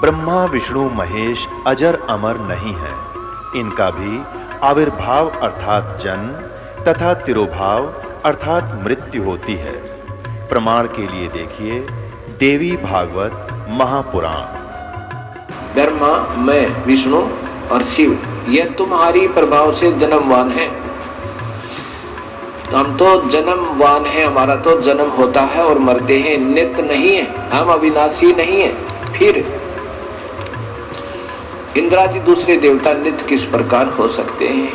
ब्रह्मा विष्णु महेश अजर अमर नहीं है। इनका भी आविर्भाव अर्थात जन्म तथा तिरोभाव अर्थात मृत्यु होती है। प्रमाण के लिए देखिए देवी भागवत महापुराण। ब्रह्मा, मैं, विष्णु और शिव ये तुम्हारी प्रभाव से जन्मवान है। हम तो जन्मवान है, हमारा तो जन्म होता है और मरते हैं, नित्य नहीं है, हम अविनाशी नहीं है। फिर इंद्रादि दूसरे देवता नित्य किस प्रकार हो सकते हैं?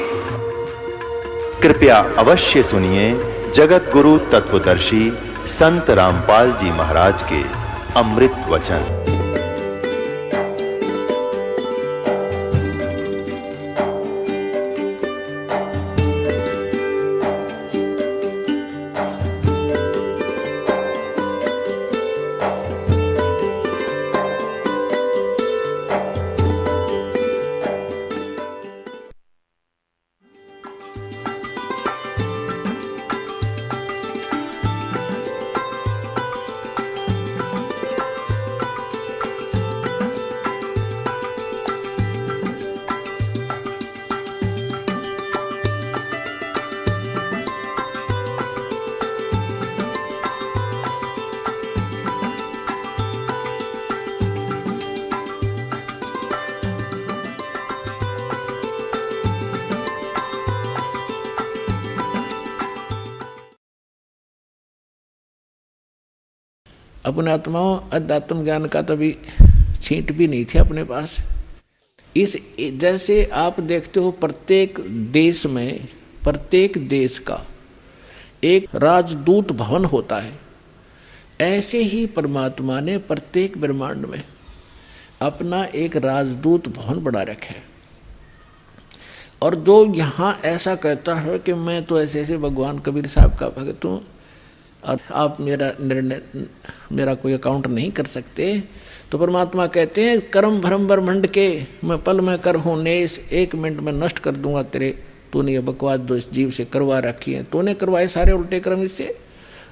कृपया अवश्य सुनिए जगत गुरु तत्वदर्शी संत रामपाल जी महाराज के अमृत वचन। अपने आत्माओं अध्यात्म ज्ञान का तभी छींट भी नहीं थे अपने पास। इस जैसे आप देखते हो प्रत्येक देश में, प्रत्येक देश का एक राजदूत भवन होता है, ऐसे ही परमात्मा ने प्रत्येक ब्रह्मांड में अपना एक राजदूत भवन बना रखा है। और जो यहाँ ऐसा कहता है कि मैं तो ऐसे ऐसे भगवान कबीर साहब का भक्त हूँ और आप मेरा कोई अकाउंट नहीं कर सकते, तो परमात्मा कहते हैं कर्म भ्रम ब्रह्मंड के मैं पल में कर हूँ नेस, 1 मिनट में नष्ट कर दूंगा तेरे, तूने ये बकवास जो इस जीव से करवा रखी है, तूने करवाए सारे उल्टे कर्म इससे,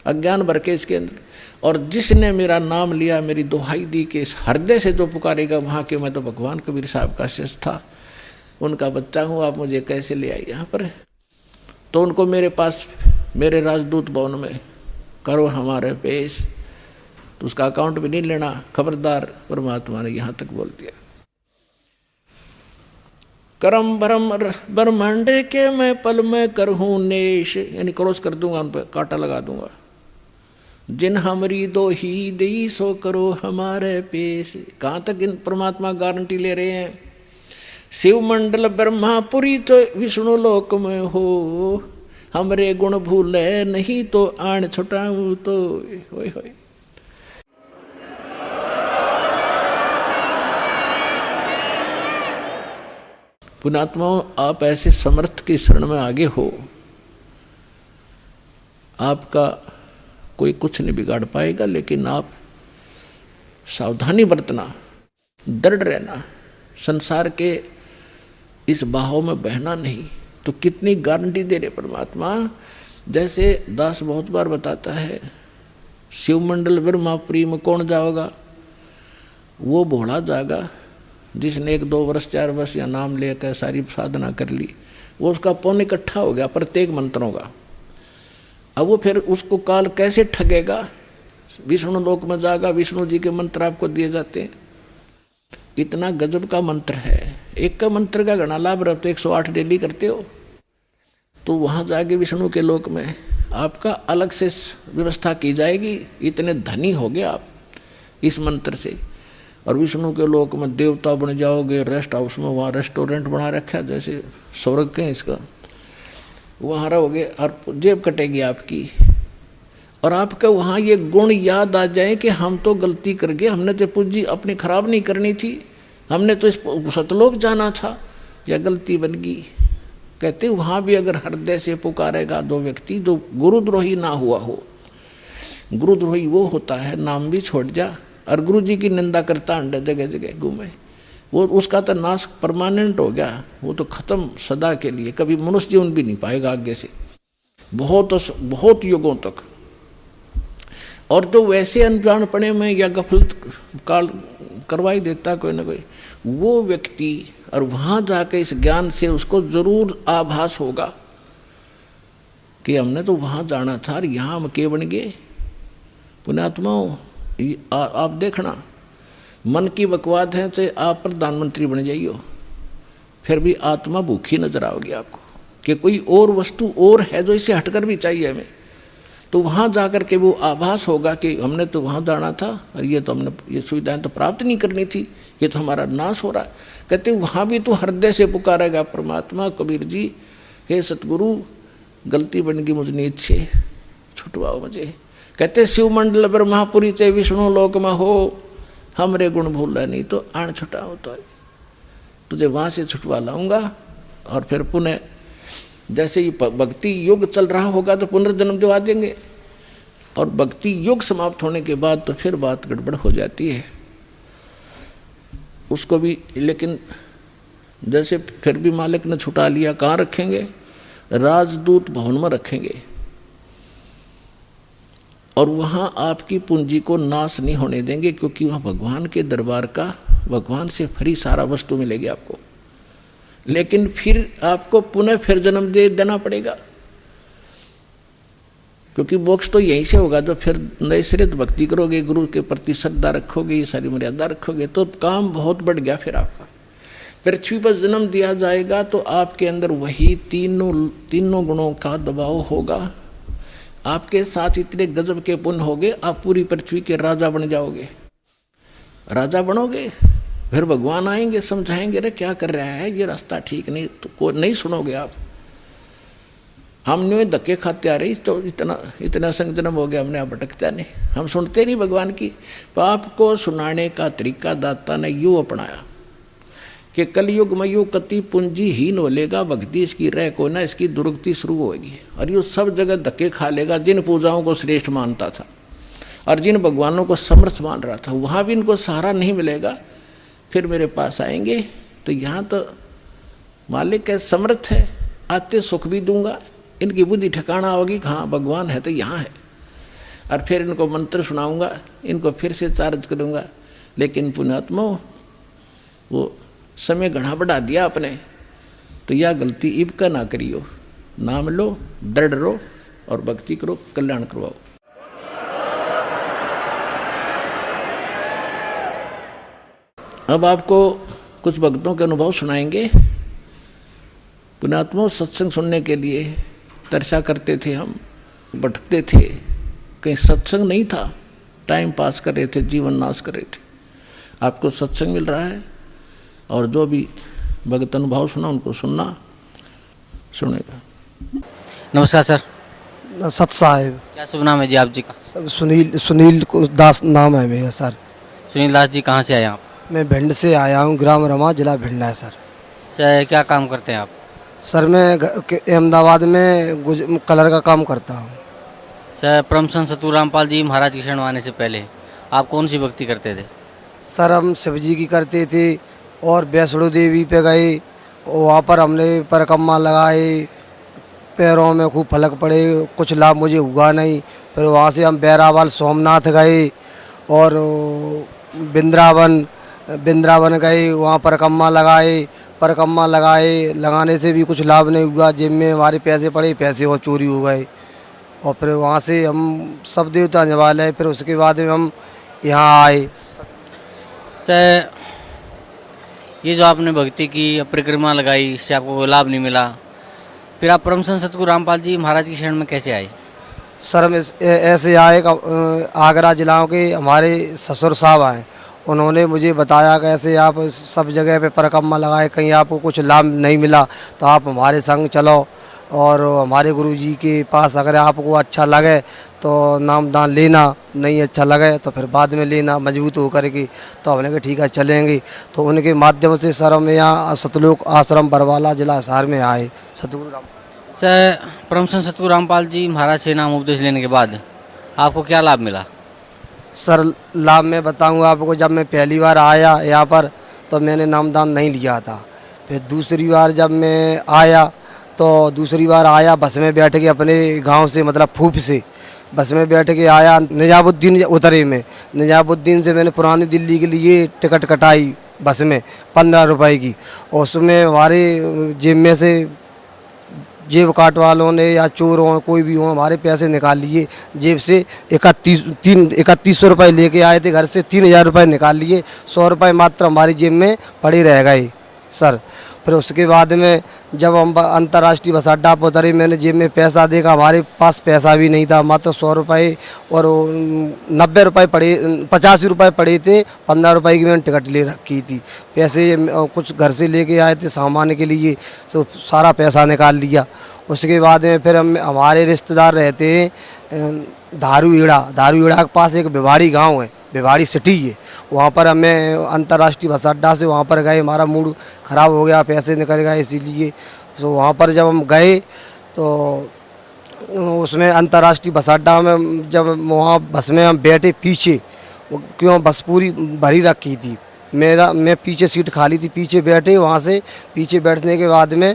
अज्ञान भर के इसके अंदर। और जिसने मेरा नाम लिया, मेरी दुहाई दी के हृदय से जो पुकारेगा वहाँ के, मैं तो भगवान कबीर साहब का शिष्य था, उनका बच्चा हूँ, आप मुझे कैसे ले आई यहाँ पर? तो उनको मेरे पास मेरे राजदूत भवन में करो हमारे पेश, तो उसका अकाउंट भी नहीं लेना, खबरदार। परमात्मा ने यहां तक बोल दिया, करम भरम ब्रह्मांड के मैं पल में करहूं नेश, यानी क्रॉस कर दूंगा, उन पर कांटा लगा दूंगा। जिन हमरी दो ही दई सो करो हमारे पेश। कहां तक इन परमात्मा गारंटी ले रहे हैं? शिव मंडल ब्रह्मापुरी तो विष्णु लोक में हो, हमरे गुण भूले नहीं तो आण छुटाऊं तो। होय होय। पुण्यात्माओं, आप ऐसे समर्थ की शरण में आगे हो, आपका कोई कुछ नहीं बिगाड़ पाएगा, लेकिन आप सावधानी बरतना, दृढ़ रहना, संसार के इस बहाव में बहना नहीं। तो कितनी गारंटी दे रहे परमात्मा। जैसे दास बहुत बार बताता है, शिव मंडल ब्रह्मापुरी में कौन जाओगा? वो भोला जाएगा जिसने 1-2 वर्ष 4 वर्ष या नाम लेकर सारी साधना कर ली, वो उसका पुण्य इकट्ठा हो गया प्रत्येक मंत्रों का। अब वो फिर उसको काल कैसे ठगेगा? विष्णु लोक में जाएगा, विष्णु जी के मंत्र आपको दिए जाते हैं, इतना गजब का मंत्र है। एक का मंत्र का घना लाभ रहता है, 108 डेली करते हो, तो वहां जाके विष्णु के लोक में आपका अलग से व्यवस्था की जाएगी। इतने धनी हो गए आप इस मंत्र से। और विष्णु के लोक में देवता बन जाओगे, रेस्ट हाउस में, वहाँ रेस्टोरेंट बना रखा है जैसे स्वर्ग के इसका, वहाँ रहोगे और जेब कटेगी आपकी। और आपका वहाँ ये गुण याद आ जाए कि हम तो गलती कर गए, हमने तो पूंजी अपनी खराब नहीं करनी थी, हमने तो इस सतलोक जाना था, या गलती बन गई। कहते वहाँ भी अगर हृदय से पुकारेगा 2 व्यक्ति जो गुरुद्रोही ना हुआ हो, गुरुद्रोही वो होता है नाम भी छोड़ जा और गुरु जी की निंदा करता अंडे जगह जगह घूमे, वो उसका तो नाश परमानेंट हो गया, वो तो खत्म सदा के लिए, कभी मनुष्य जीवन भी नहीं पाएगा आगे से, बहुत युगों तक। और तो वैसे अनजानपने में या गफलत करवा ही देता कोई ना कोई। वो व्यक्ति और वहाँ जाके इस ज्ञान से उसको जरूर आभास होगा कि हमने तो वहाँ जाना था और यहाँ हम के बन गए। पुण्यात्माओं, आप देखना, मन की बकवाद है चाहे आप प्रधानमंत्री बन जाइयो, फिर भी आत्मा भूखी नजर आओगी आपको कि कोई और वस्तु और है जो इससे हटकर भी चाहिए हमें। तो वहाँ जाकर के वो आभास होगा कि हमने तो वहाँ जाना था और ये तो हमने ये सुविधाएं तो प्राप्त नहीं करनी थी, ये तो हमारा नाश हो रहा है। कहते वहाँ भी तो हृदय से पुकारेगा परमात्मा, कबीर जी हे सतगुरु गलती बन गई मुझ नीच से, छुटवाओ मुझे। कहते शिव मंडल ब्रह्मापुरी चे विष्णु लोक में हो, हमरे गुण भूला नहीं तो आण छुटा होता है। तुझे वहाँ से छुटवा लाऊंगा और फिर पुनः जैसे ही भक्ति युग चल रहा होगा तो पुनर्जन्म दिवा देंगे, और भक्ति युग समाप्त होने के बाद तो फिर बात गड़बड़ हो जाती है उसको भी। लेकिन जैसे फिर भी मालिक ने छुटा लिया, कहाँ रखेंगे? राजदूत भवन में रखेंगे, और वहाँ आपकी पूंजी को नाश नहीं होने देंगे, क्योंकि वहाँ भगवान के दरबार का, भगवान से फ्री सारा वस्तु मिलेगी आपको। लेकिन फिर आपको पुनः फिर जन्म दे देना पड़ेगा, क्योंकि मोक्ष तो यहीं से होगा। तो फिर नए सिरे भक्ति करोगे, गुरु के प्रति श्रद्धा रखोगे, ये सारी मर्यादा रखोगे, तो काम बहुत बढ़ गया। फिर आपका पृथ्वी पर जन्म दिया जाएगा तो आपके अंदर वही तीनों गुणों का दबाव होगा। आपके साथ इतने गजब के पुण्य होगे, आप पूरी पृथ्वी के राजा बन जाओगे। राजा बनोगे, फिर भगवान आएंगे, समझाएंगे रे क्या कर रहा है, ये रास्ता ठीक नहीं, तो को नहीं सुनोगे आप। हम न्यू धक्के खाते आ रही, तो इतना संजन्म हो गया हमने, आप भटकता नहीं, हम सुनते नहीं भगवान की। पाप को सुनाने का तरीका दाता ने यूँ अपनाया कि कलयुग में यूँ कति पूंजी हीन हो लेगा, भक्ति इसकी रह को ना, इसकी दुर्गति शुरू होगी, और यूँ सब जगह धक्के खा लेगा। जिन पूजाओं को श्रेष्ठ मानता था और जिन भगवानों को समर्थ मान रहा था, वहाँ भी इनको सहारा नहीं मिलेगा। फिर मेरे पास आएंगे तो यहाँ तो मालिक है, समर्थ है, आते सुख भी दूंगा, इनकी बुद्धि ठिकाना होगी, हाँ भगवान है तो यहाँ है, और फिर इनको मंत्र सुनाऊंगा, इनको फिर से चार्ज करूंगा। लेकिन पुण्यात्मा वो समय घना बढ़ा दिया आपने, तो यह गलती इब का ना करियो। नाम लो, दृढ़ रहो और भक्ति करो, कल्याण करवाओ। अब आपको कुछ भक्तों के अनुभव सुनाएंगे। पुण्यात्मा सत्संग सुनने के लिए तरसा करते थे, हम भटकते थे, कहीं सत्संग नहीं था, टाइम पास कर रहे थे, जीवन नाश कर रहे थे। आपको सत्संग मिल रहा है, और जो भी भगत अनुभव सुना उनको सुनना सुनेगा। नमस्कार सर। सत साहिब। क्या शुभ नाम है जी आप जी का? सब सुनील दास नाम है मेरा सर। सुनील दास जी, कहाँ से आए आप? मैं भिंड से आया हूँ, ग्राम रमा, जिला भिंड है सर। सर क्या काम करते हैं आप? सर मैं अहमदाबाद में कलर का काम करता हूँ। सर परम संत सतगुरु रामपाल जी महाराज की शरण आने से पहले आप कौन सी भक्ति करते थे? सर हम शिव जी की करते थे, और वैष्णो देवी पे गए, वहाँ पर हमने परिक्रमा लगाए, पैरों में खूब फलक पड़े, कुछ लाभ मुझे हुआ नहीं। फिर वहाँ से हम बैरावल सोमनाथ गए और वृंदावन गए, वहाँ परिक्रमा लगाने से भी कुछ लाभ नहीं हुआ। जेब में हमारे पैसे पड़े, पैसे और चोरी हो गए, और फिर वहाँ से हम सब देवता निभाल है। फिर उसके बाद में हम यहाँ आए। सर ये जो आपने भक्ति की, परिक्रमा लगाई, इससे आपको लाभ नहीं मिला, फिर आप परम संत सतगुरु रामपाल जी महाराज की शरण में कैसे आए? सर हम ऐसे आए, आगरा जिला के हमारे ससुर साहब आए, उन्होंने मुझे बताया कि ऐसे आप सब जगह पे परिक्रमा लगाए, कहीं आपको कुछ लाभ नहीं मिला तो आप हमारे संग चलो, और हमारे गुरु जी के पास अगर आपको अच्छा लगे तो नामदान लेना, नहीं अच्छा लगे तो फिर बाद में लेना मजबूत होकर के। तो हमने कहा ठीक है चलेंगे। तो उनके माध्यम से सर हम यहाँ सतलोक आश्रम बरवाला जिला हिसार में आए। सतगुरु राम सर परम संत सतगुरु रामपाल जी महाराज से नाम उपदेश लेने के बाद आपको क्या लाभ मिला? सर लाभ मैं बताऊँ आपको, जब मैं पहली बार आया यहाँ पर तो मैंने नामदान नहीं लिया था। फिर दूसरी बार जब मैं आया तो बस में बैठ के अपने गांव से, मतलब फूफ से बस में बैठ के आया, निजामुद्दीन उतरे में, निजामुद्दीन से मैंने पुरानी दिल्ली के लिए टिकट कटाई बस में 15 रुपए की, और उसमें हमारे जेब में से जेब काट वालों ने या चोर हो कोई भी हो हमारे पैसे निकाल लिए जेब से। 3100 रुपये लेके आए थे घर से, 3000 रुपये निकाल लिए, 100 रुपये मात्र हमारी जेब में पड़े रह गए सर। फिर उसके बाद में जब हम अंतर्राष्ट्रीय बस अड्डा पर उतरे, मैंने जेब में पैसा देखा, हमारे पास पैसा भी नहीं था, मात्र 100 रुपये और 90 रुपये पड़े, 85 रुपये पड़े थे, 15 रुपये की मैंने टिकट ले रखी थी। पैसे कुछ घर से लेके आए थे सामान के लिए, तो सारा पैसा निकाल लिया। उसके बाद में फिर हमारे रिश्तेदार रहते हैं धारूहेड़ा के पास एक भिवाड़ी गाँव है, भिवाड़ी सिटी है, वहाँ पर हमें अंतर्राष्ट्रीय बस अड्डा से वहाँ पर गए, हमारा मूड ख़राब हो गया, पैसे निकल गए इसीलिए। तो वहाँ पर जब हम गए तो उसमें अंतर्राष्ट्रीय बस अड्डा में जब वहाँ बस में हम बैठे पीछे, क्यों बस पूरी भरी रखी थी, मैं पीछे सीट खाली थी, पीछे बैठे, वहाँ से पीछे बैठने के बाद में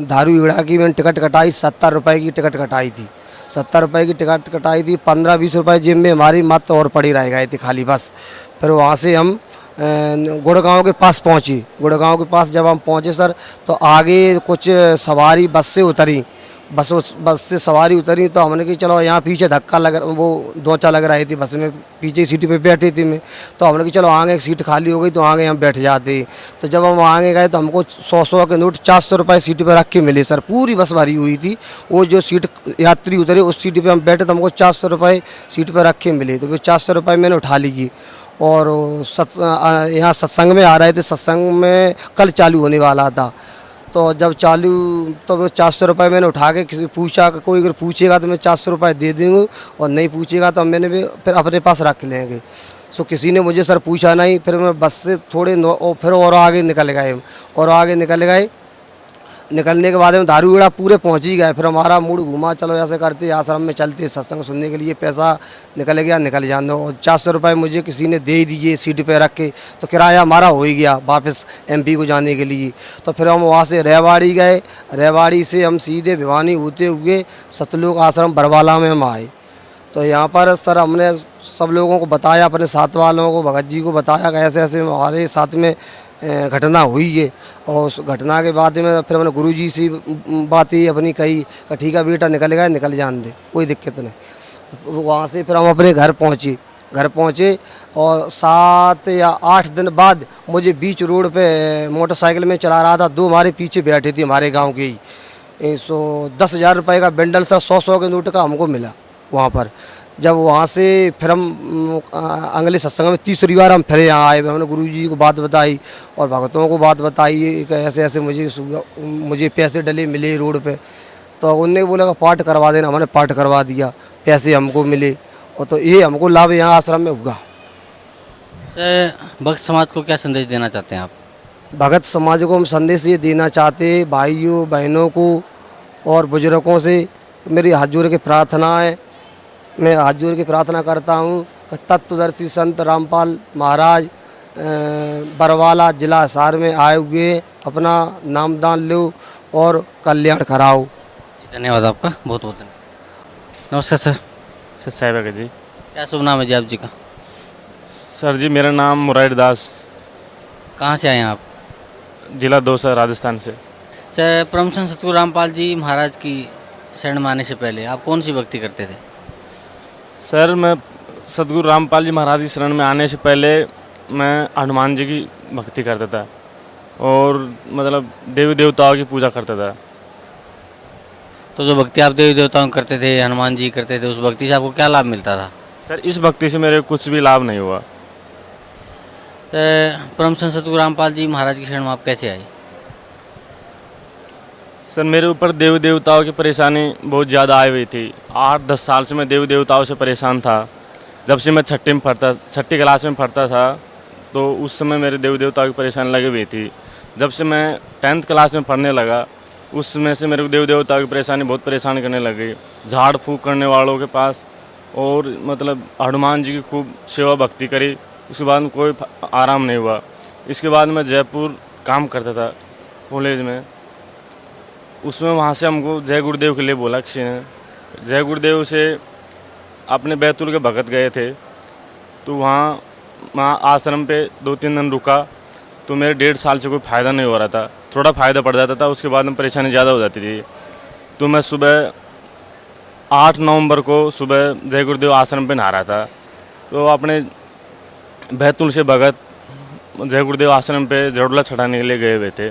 धारूहेड़ा की मैंने टिकट कटाई, 70 रुपये की टिकट कटाई थी, 70 रुपये की टिकट कटाई थी। 15-20 रुपये जेब में हमारी मात्र और पड़ी रह गए थे खाली बस। फिर वहाँ से हम गुड़गांव के पास पहुँचे। गुड़गांव के पास जब हम पहुँचे सर, तो आगे कुछ सवारी बस से उतरी, बस से सवारी उतरी, तो हमने कि चलो यहाँ पीछे धक्का लग, वो दोचा लग रही थी बस में, पीछे सीट पे बैठी थी मैं, तो हमने कि चलो आगे एक सीट खाली हो गई तो आगे हम बैठ जाते। तो जब हम आगे गए तो हमको 100 के नोट 400 रुपये सीट पे रख के मिले सर, पूरी बस भरी हुई थी। वो जो सीट यात्री उतरे उस सीट पे हम बैठे तो हमको 400 रुपये सीट पे रख के मिले, तो वो 400 रुपये मैंने उठा ली। और यहाँ सत्संग में आ रहे थे, सत्संग में कल चालू होने वाला था, तो जब चालू तो वो 400 रुपये मैंने उठा के किसी पूछा, कोई अगर पूछेगा तो मैं 400 रुपये दे दूँगा, और नहीं पूछेगा तो मैंने भी फिर अपने पास रख लेंगे। सो किसी ने मुझे सर पूछा नहीं, फिर मैं बस से थोड़े फिर और आगे निकल गए, निकलने के बाद हम धारूहेड़ा पूरे पहुंच ही गए। फिर हमारा मूड घूमा, चलो ऐसे करते आश्रम में चलते सत्संग सुनने के लिए, पैसा निकल गया, निकल जाने, और 400 रुपये मुझे किसी ने दे दिए सीट पे रख के, तो किराया हमारा हो ही गया वापस MP को जाने के लिए। तो फिर हम वहाँ से रेवाड़ी गए, रेवाड़ी से हम सीधे भिवानी होते हुए सतलोक आश्रम बरवाला में हम आए। तो यहाँ पर सर हमने सब लोगों को बताया, अपने साथ वालों को, भगत जी को बताया कि ऐसे ऐसे हमारे साथ में घटना हुई है। और उस घटना के बाद में फिर मैंने गुरुजी से बातें अपनी कही कि ठीक है बेटा निकल गए, निकल जाने दे, कोई दिक्कत नहीं। वहाँ से फिर हम अपने घर पहुँचे और 7 या 8 दिन बाद मुझे बीच रोड पे मोटरसाइकिल में चला रहा था, 2 हमारे पीछे बैठे थे, हमारे गाँव के ही। 10,000 रुपये का बंडल सा 100 के नोट का हमको मिला वहाँ पर। जब वहाँ से फिर हम अगले सत्संग में तीसरी बार हम फिर यहाँ आए, हमने गुरुजी को बात बताई और भक्तों को बात बताई कि ऐसे ऐसे मुझे पैसे डले मिले रोड पे। तो उनने बोला कि पाठ करवा देना, हमने पाठ करवा दिया, पैसे हमको मिले, और तो ये हमको लाभ यहाँ आश्रम में हुआ। सर भक्त समाज को क्या संदेश देना चाहते हैं आप? भगत समाज को हम संदेश ये देना चाहते हैं, भाइयों बहनों को और बुजुर्गों से मेरी हाथ जोड़ के प्रार्थना है, मैं हाथ जोड़ के प्रार्थना करता हूँ कि तत्वदर्शी संत रामपाल महाराज बरवाला जिला हिसार में आए हुए, अपना नामदान लो और कल्याण कराओ। धन्यवाद आपका, बहुत बहुत धन्यवाद। नमस्कार सर। सर साहिबा जी। क्या शुभ नाम है जी आप जी का? सर जी मेरा नाम मुरारी दास। कहाँ से आए हैं आप? जिला दौसा राजस्थान से। सर परम संत सतगुरु रामपाल जी महाराज की शरण में आने से पहले आप कौन सी भक्ति करते थे? सर मैं सतगुरु रामपाल जी महाराज की शरण में आने से पहले मैं हनुमान जी की भक्ति करता था और मतलब देवी देवताओं की पूजा करता था। तो जो भक्ति आप देवी देवताओं करते थे, हनुमान जी करते थे, उस भक्ति से आपको क्या लाभ मिलता था? सर इस भक्ति से मेरे कुछ भी लाभ नहीं हुआ। परम संत सतगुरु रामपाल जी महाराज की शरण में आप कैसे आए? सर मेरे ऊपर देवी देवताओं की परेशानी बहुत ज़्यादा आई हुई थी। 8-10 साल से मैं देवी देवताओं से परेशान था। जब से मैं छठी क्लास में पढ़ता था तो उस समय मेरे देवी देवताओं की परेशानी लगी हुई थी। जब से मैं 10th क्लास में पढ़ने लगा उस समय से मेरे को देवी देवताओं की परेशानी बहुत परेशान करने लगी। झाड़ फूँक करने वालों के पास और मतलब हनुमान जी की खूब सेवा भक्ति करी, उसके बाद कोई आराम नहीं हुआ। इसके बाद मैं जयपुर काम करता था कॉलेज में, उसमें वहाँ से हमको जय गुरुदेव के लिए बोला किसी ने। जय गुरुदेव से अपने बैतूल के भगत गए थे, तो वहाँ आश्रम पे 2-3 दिन रुका, तो मेरे 1.5 साल से कोई फ़ायदा नहीं हो रहा था। थोड़ा फ़ायदा पड़ जाता था, उसके बाद में परेशानी ज़्यादा हो जाती थी। तो मैं सुबह 8 नवंबर को सुबह जय गुरुदेव आश्रम पे नहा रहा था, तो अपने बैतूल से भगत जय गुरुदेव आश्रम पे जड़ोला चढ़ाने के लिए गए हुए थे।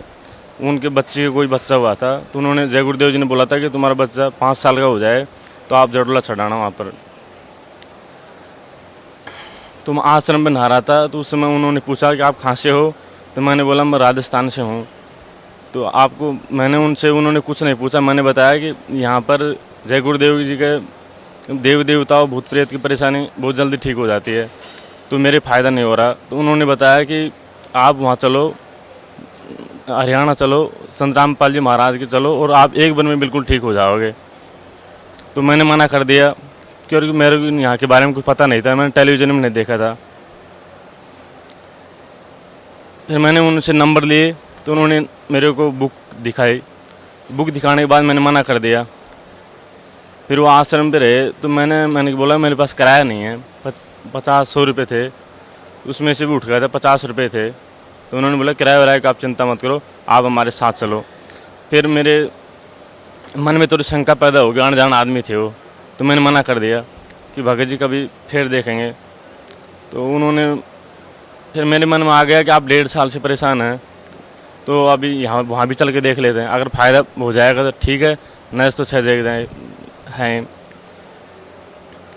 उनके बच्चे का कोई बच्चा हुआ था, तो उन्होंने जय गुरुदेव जी ने बोला था कि तुम्हारा बच्चा 5 साल का हो जाए तो आप जड़ोला चढ़ाना वहाँ पर। तो मैं आश्रम में नहा रहा था, तो उस समय उन्होंने पूछा कि आप कहाँ से हो, तो मैंने बोला मैं राजस्थान से हूँ। तो आपको मैंने उन्होंने कुछ नहीं पूछा, मैंने बताया कि यहाँ पर जय गुरुदेव जी के देव देवताओं भूत प्रेत की परेशानी बहुत जल्दी ठीक हो जाती है, तो मेरे फ़ायदा नहीं हो रहा। तो उन्होंने बताया कि आप वहाँ चलो, हरियाणा चलो, संत रामपाल जी महाराज के चलो, और आप 1 दिन में बिल्कुल ठीक हो जाओगे। तो मैंने मना कर दिया, क्योंकि मेरे को यहाँ के बारे में कुछ पता नहीं था, मैंने टेलीविज़न में नहीं देखा था। फिर मैंने उनसे नंबर लिए, तो उन्होंने मेरे को बुक दिखाई। बुक दिखाने के बाद मैंने मना कर दिया। फिर वो आश्रम पे रहे, तो मैंने बोला मेरे पास किराया नहीं है, 50-100 रुपये थे, उसमें से भी उठ गया था, 50 रुपये थे। तो उन्होंने बोला किराया वराया का आप चिंता मत करो, आप हमारे साथ चलो। फिर मेरे मन में थोड़ी शंका पैदा हो गई, अनजान आदमी थे वो, तो मैंने मना कर दिया कि भगत जी कभी फिर देखेंगे। तो उन्होंने फिर मेरे मन में आ गया कि आप 1.5 साल से परेशान हैं, तो अभी वहाँ भी चल के देख लेते हैं, अगर फ़ायदा हो जाएगा तो ठीक है, नहीं तो 6 जगह हैं।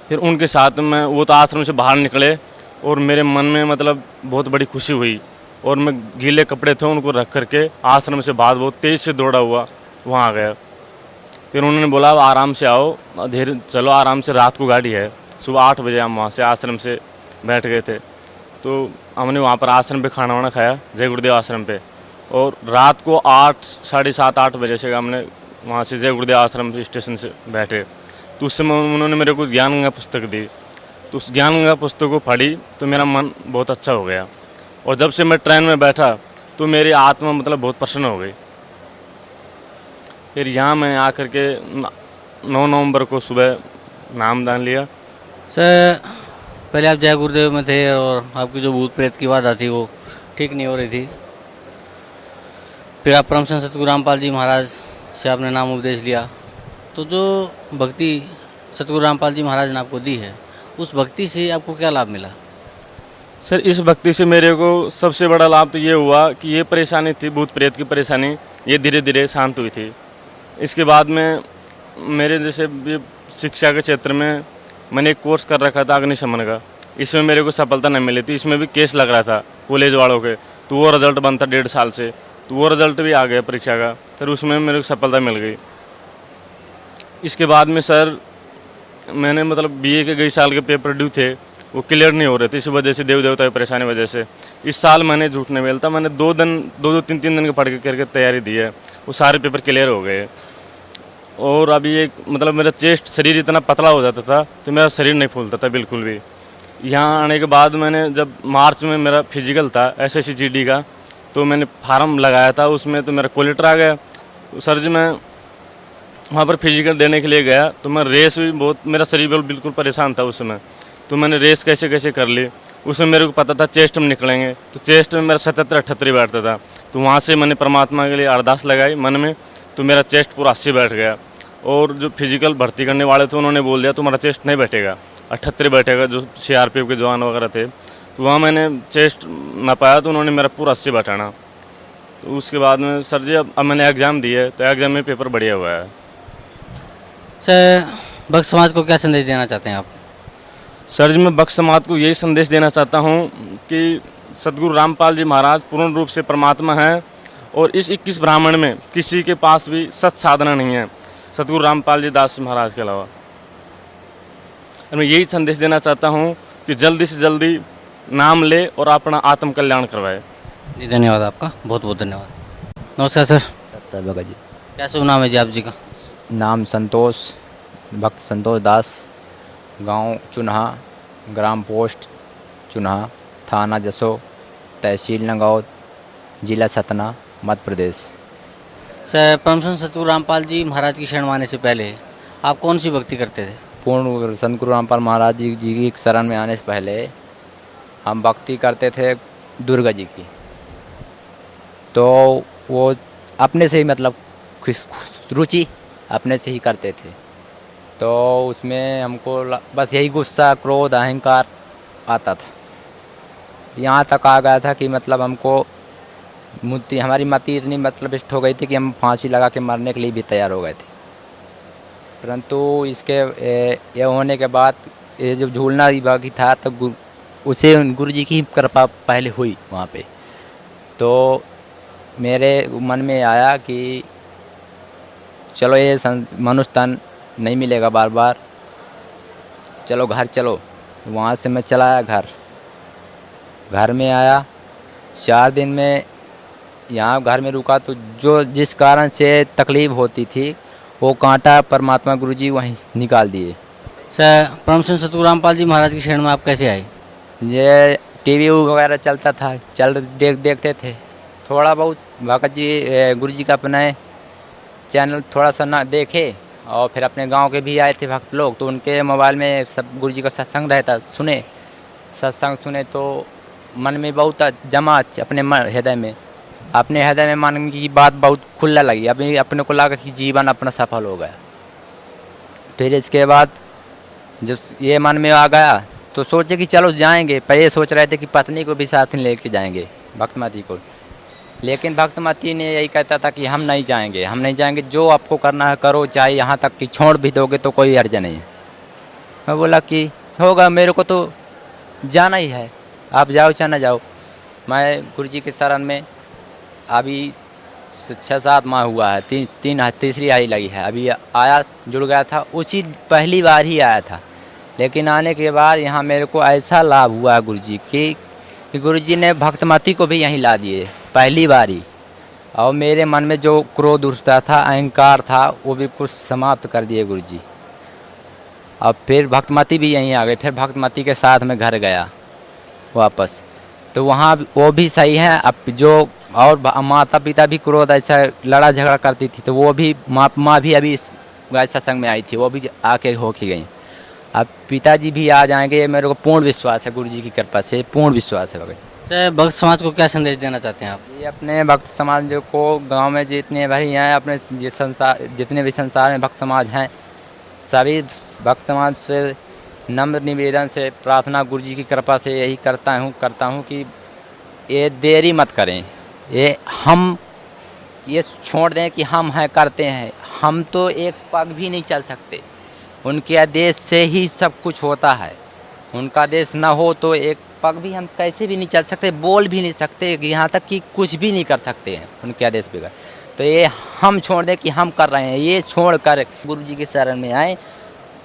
फिर उनके साथ में वो तो आश्रम से बाहर निकले, और मेरे मन में मतलब बहुत बड़ी खुशी हुई, और मैं गीले कपड़े थे उनको रख करके आश्रम से बाहर बहुत तेज़ से दौड़ा हुआ वहाँ आ गया। फिर उन्होंने बोला आराम से आओ, धीरे चलो, आराम से, रात को गाड़ी है। सुबह 8 बजे हम वहाँ से आश्रम से बैठ गए थे। तो हमने वहाँ पर आश्रम पे खाना वाना खाया, जय गुरुदेव आश्रम पे, और रात को 7:30-8 बजे से हमने वहाँ से जय गुरुदेव आश्रम स्टेशन से बैठे। तो उस समय उन्होंने मेरे को ज्ञान गंगा पुस्तक दी, तो उस ज्ञान गंगा पुस्तक को पढ़ी, तो मेरा मन बहुत अच्छा हो गया। और जब से मैं ट्रेन में बैठा, तो मेरी आत्मा मतलब बहुत प्रसन्न हो गई। फिर यहाँ मैंने आकर के 9 नवंबर को सुबह नामदान लिया। सर, पहले आप जय गुरुदेव में थे, और आपकी जो भूत प्रेत की बाधा थी वो ठीक नहीं हो रही थी। फिर आप परम संत सतगुरु रामपाल जी महाराज से आपने नाम उपदेश लिया। तो जो भक्ति सतगुरु रामपाल जी महाराज ने आपको दी है, उस भक्ति से आपको क्या लाभ मिला? सर, इस भक्ति से मेरे को सबसे बड़ा लाभ तो ये हुआ कि ये परेशानी थी, भूत प्रेत की परेशानी, ये धीरे धीरे शांत हुई थी। इसके बाद में मेरे जैसे शिक्षा के क्षेत्र में मैंने एक कोर्स कर रखा था अग्निशमन का, इसमें मेरे को सफलता नहीं मिली थी। इसमें भी केस लग रहा था कॉलेज वालों के, तो वो रिजल्ट बनता 1.5 साल से, तो वो रिजल्ट भी आ गया परीक्षा का, सर उसमें मेरे को सफलता मिल गई। इसके बाद में सर मैंने मतलब BA के कई साल के पेपर ड्यू थे, वो क्लियर नहीं हो रहे थे, इस वजह से देव देवता की परेशानी वजह से। इस साल मैंने झूठ नहीं बोलता, मैंने 2-3 दिन के पढ़ के करके तैयारी दी है, वो सारे पेपर क्लियर हो गए। और अभी एक मतलब मेरा चेस्ट शरीर इतना पतला हो जाता था, तो मेरा शरीर नहीं फूलता था बिल्कुल भी। यहाँ आने के बाद मैंने जब मार्च में मेरा फिजिकल था SSC-GD का, तो मैंने फार्म लगाया था, उसमें तो मेरा क्वालिटर आ गया। तो सर जी मैं वहाँ पर फिजिकल देने के लिए गया, तो मैं रेस भी बहुत, मेरा शरीर बिल्कुल परेशान था उस समय, तो मैंने रेस कैसे कैसे कर ली। उसमें मेरे को पता था चेस्ट में निकलेंगे, तो चेस्ट में मेरा 77-78 बैठता था। तो वहाँ से मैंने परमात्मा के लिए अरदास लगाई मन में, तो मेरा चेस्ट पूरा 80 बैठ गया। और जो फिजिकल भर्ती करने वाले थे उन्होंने बोल दिया तुम्हारा चेस्ट नहीं बैठेगा, 78 बैठेगा, जो CRPF के जवान वगैरह थे। तो वहाँ मैंने चेस्ट ना पाया, तो उन्होंने मेरा पूरा 80 बैठाना। तो उसके बाद में सर जी अब मैंने एग्ज़ाम दिए, तो एग्ज़ाम में पेपर बढ़िया हुआ है। सर, भक्त समाज को क्या संदेश देना चाहते हैं आप? सर जी मैं भक्त समाज को यही संदेश देना चाहता हूँ कि सतगुरु रामपाल जी महाराज पूर्ण रूप से परमात्मा हैं, और इस 21 ब्राह्मण में किसी के पास भी सत साधना नहीं है सतगुरु रामपाल जी दास महाराज के अलावा। और मैं यही संदेश देना चाहता हूँ कि जल्दी से जल्दी नाम ले और अपना आत्म कल्याण करवाए। जी धन्यवाद आपका, बहुत बहुत धन्यवाद। नमस्कार सर। सर भगत जी, क्या शुभ नाम है जी आप जी का? नाम संतोष, भक्त संतोष दास, गांव चुन्हा, ग्राम पोस्ट चुन्हा, थाना जसो, तहसील नगौद, जिला सतना, मध्य प्रदेश। सर, परम संत सतगुरु रामपाल जी महाराज की शरण माने से पहले आप कौन सी भक्ति करते थे? पूर्ण संत गुरु रामपाल महाराज जी की शरण में आने से पहले हम भक्ति करते थे दुर्गा जी की। तो वो अपने से ही मतलब रुचि अपने से ही करते थे। तो उसमें हमको बस यही गुस्सा, क्रोध, अहंकार आता था। यहाँ तक आ गया था कि मतलब हमको हमारी मति इतनी मतलब इष्ट हो गई थी कि हम फांसी लगा के मरने के लिए भी तैयार हो गए थे। परंतु इसके ये होने के बाद ये जब झूलना बाकी था तो उसे गुरु जी की कृपा पहले हुई वहाँ पे। तो मेरे मन में आया कि चलो ये मनुष्य तन नहीं मिलेगा बार बार, चलो घर चलो। वहाँ से मैं चला आया घर में आया। 4 दिन में यहाँ घर में रुका तो जिस कारण से तकलीफ़ होती थी वो कांटा परमात्मा गुरुजी वहीं निकाल दिए। सर, परम संत सतगुरु रामपाल जी महाराज की शरण में आप कैसे आए? ये टीवी वगैरह चलता था, देखते थे थोड़ा बहुत। भगत जी गुरु जी का अपने चैनल थोड़ा सा ना देखे और फिर अपने गांव के भी आए थे भक्त लोग, तो उनके मोबाइल में सब गुरु जी का सत्संग रहता, सत्संग सुने तो मन में बहुत जमा अपने हृदय में मन की बात बहुत खुला लगी। अभी अपने को लगा कि जीवन अपना सफल हो गया। फिर इसके बाद जब ये मन में आ गया तो सोचे कि चलो जाएंगे। पहले सोच रहे थे कि पत्नी को भी साथ में लेके जाएंगे, भक्तमती को, लेकिन भक्तमती ने यही कहता था कि हम नहीं जाएंगे, जो आपको करना है करो, चाहे यहाँ तक कि छोड़ भी दोगे तो कोई हर्ज नहीं है। मैं बोला कि होगा, मेरे को तो जाना ही है, आप जाओ चाहे ना जाओ। मैं गुरुजी के शरण में अभी 6-7 माह हुआ है, तीसरी आई लगी है। अभी आया, जुड़ गया था, उसी पहली बार ही आया था। लेकिन आने के बाद यहाँ मेरे को ऐसा लाभ हुआ गुरुजी कि गुरुजी ने भक्तमती को भी यहीं ला दिए पहली बार ही। और मेरे मन में जो क्रोध उठता था, अहंकार था, वो भी कुछ समाप्त कर दिए गुरुजी। अब फिर भक्तमती भी यहीं आ गई। फिर भक्तमती के साथ में घर गया वापस, तो वहाँ वो भी सही है। अब जो और माता पिता भी क्रोध ऐसा लड़ा झगड़ा करती थी, तो वो भी माँ भी अभी इस सत्संग में आई थी, वो भी आके हो के गई। अब पिताजी भी आ जाएंगे, मेरे को पूर्ण विश्वास है गुरुजी की कृपा से, पूर्ण विश्वास है। सर, भक्त समाज को क्या संदेश देना चाहते हैं आप? ये अपने भक्त समाज को गांव में जितने भाई हैं, अपने जितने भी संसार में भक्त समाज हैं, सभी भक्त समाज से नम्र निवेदन से प्रार्थना गुरुजी की कृपा से यही करता हूँ कि ये देरी मत करें। ये छोड़ दें कि हम हैं, करते हैं। हम तो एक पग भी नहीं चल सकते, उनके आदेश से ही सब कुछ होता है। उनका आदेश ना हो तो एक पग भी हम कैसे भी नहीं चल सकते, बोल भी नहीं सकते, यहाँ तक कि कुछ भी नहीं कर सकते हैं उनके आदेश बगैर। तो ये हम छोड़ दें कि हम कर रहे हैं, ये छोड़ कर गुरु जी के शरण में आएँ।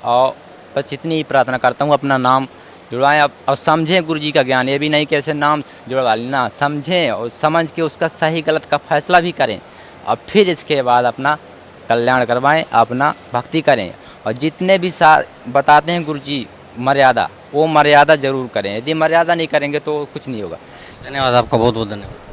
और बस इतनी ही प्रार्थना करता हूँ, अपना नाम जुड़वाएं और समझें गुरु जी का ज्ञान। ये भी नहीं कि ऐसे नाम जुड़वा लेना, समझें और समझ के उसका सही गलत का फैसला भी करें, और फिर इसके बाद अपना कल्याण करवाएं, अपना भक्ति करें। और जितने भी बताते हैं गुरु जी मर्यादा, वो मर्यादा जरूर करें। यदि मर्यादा नहीं करेंगे तो कुछ नहीं होगा। धन्यवाद आपका, बहुत बहुत धन्यवाद।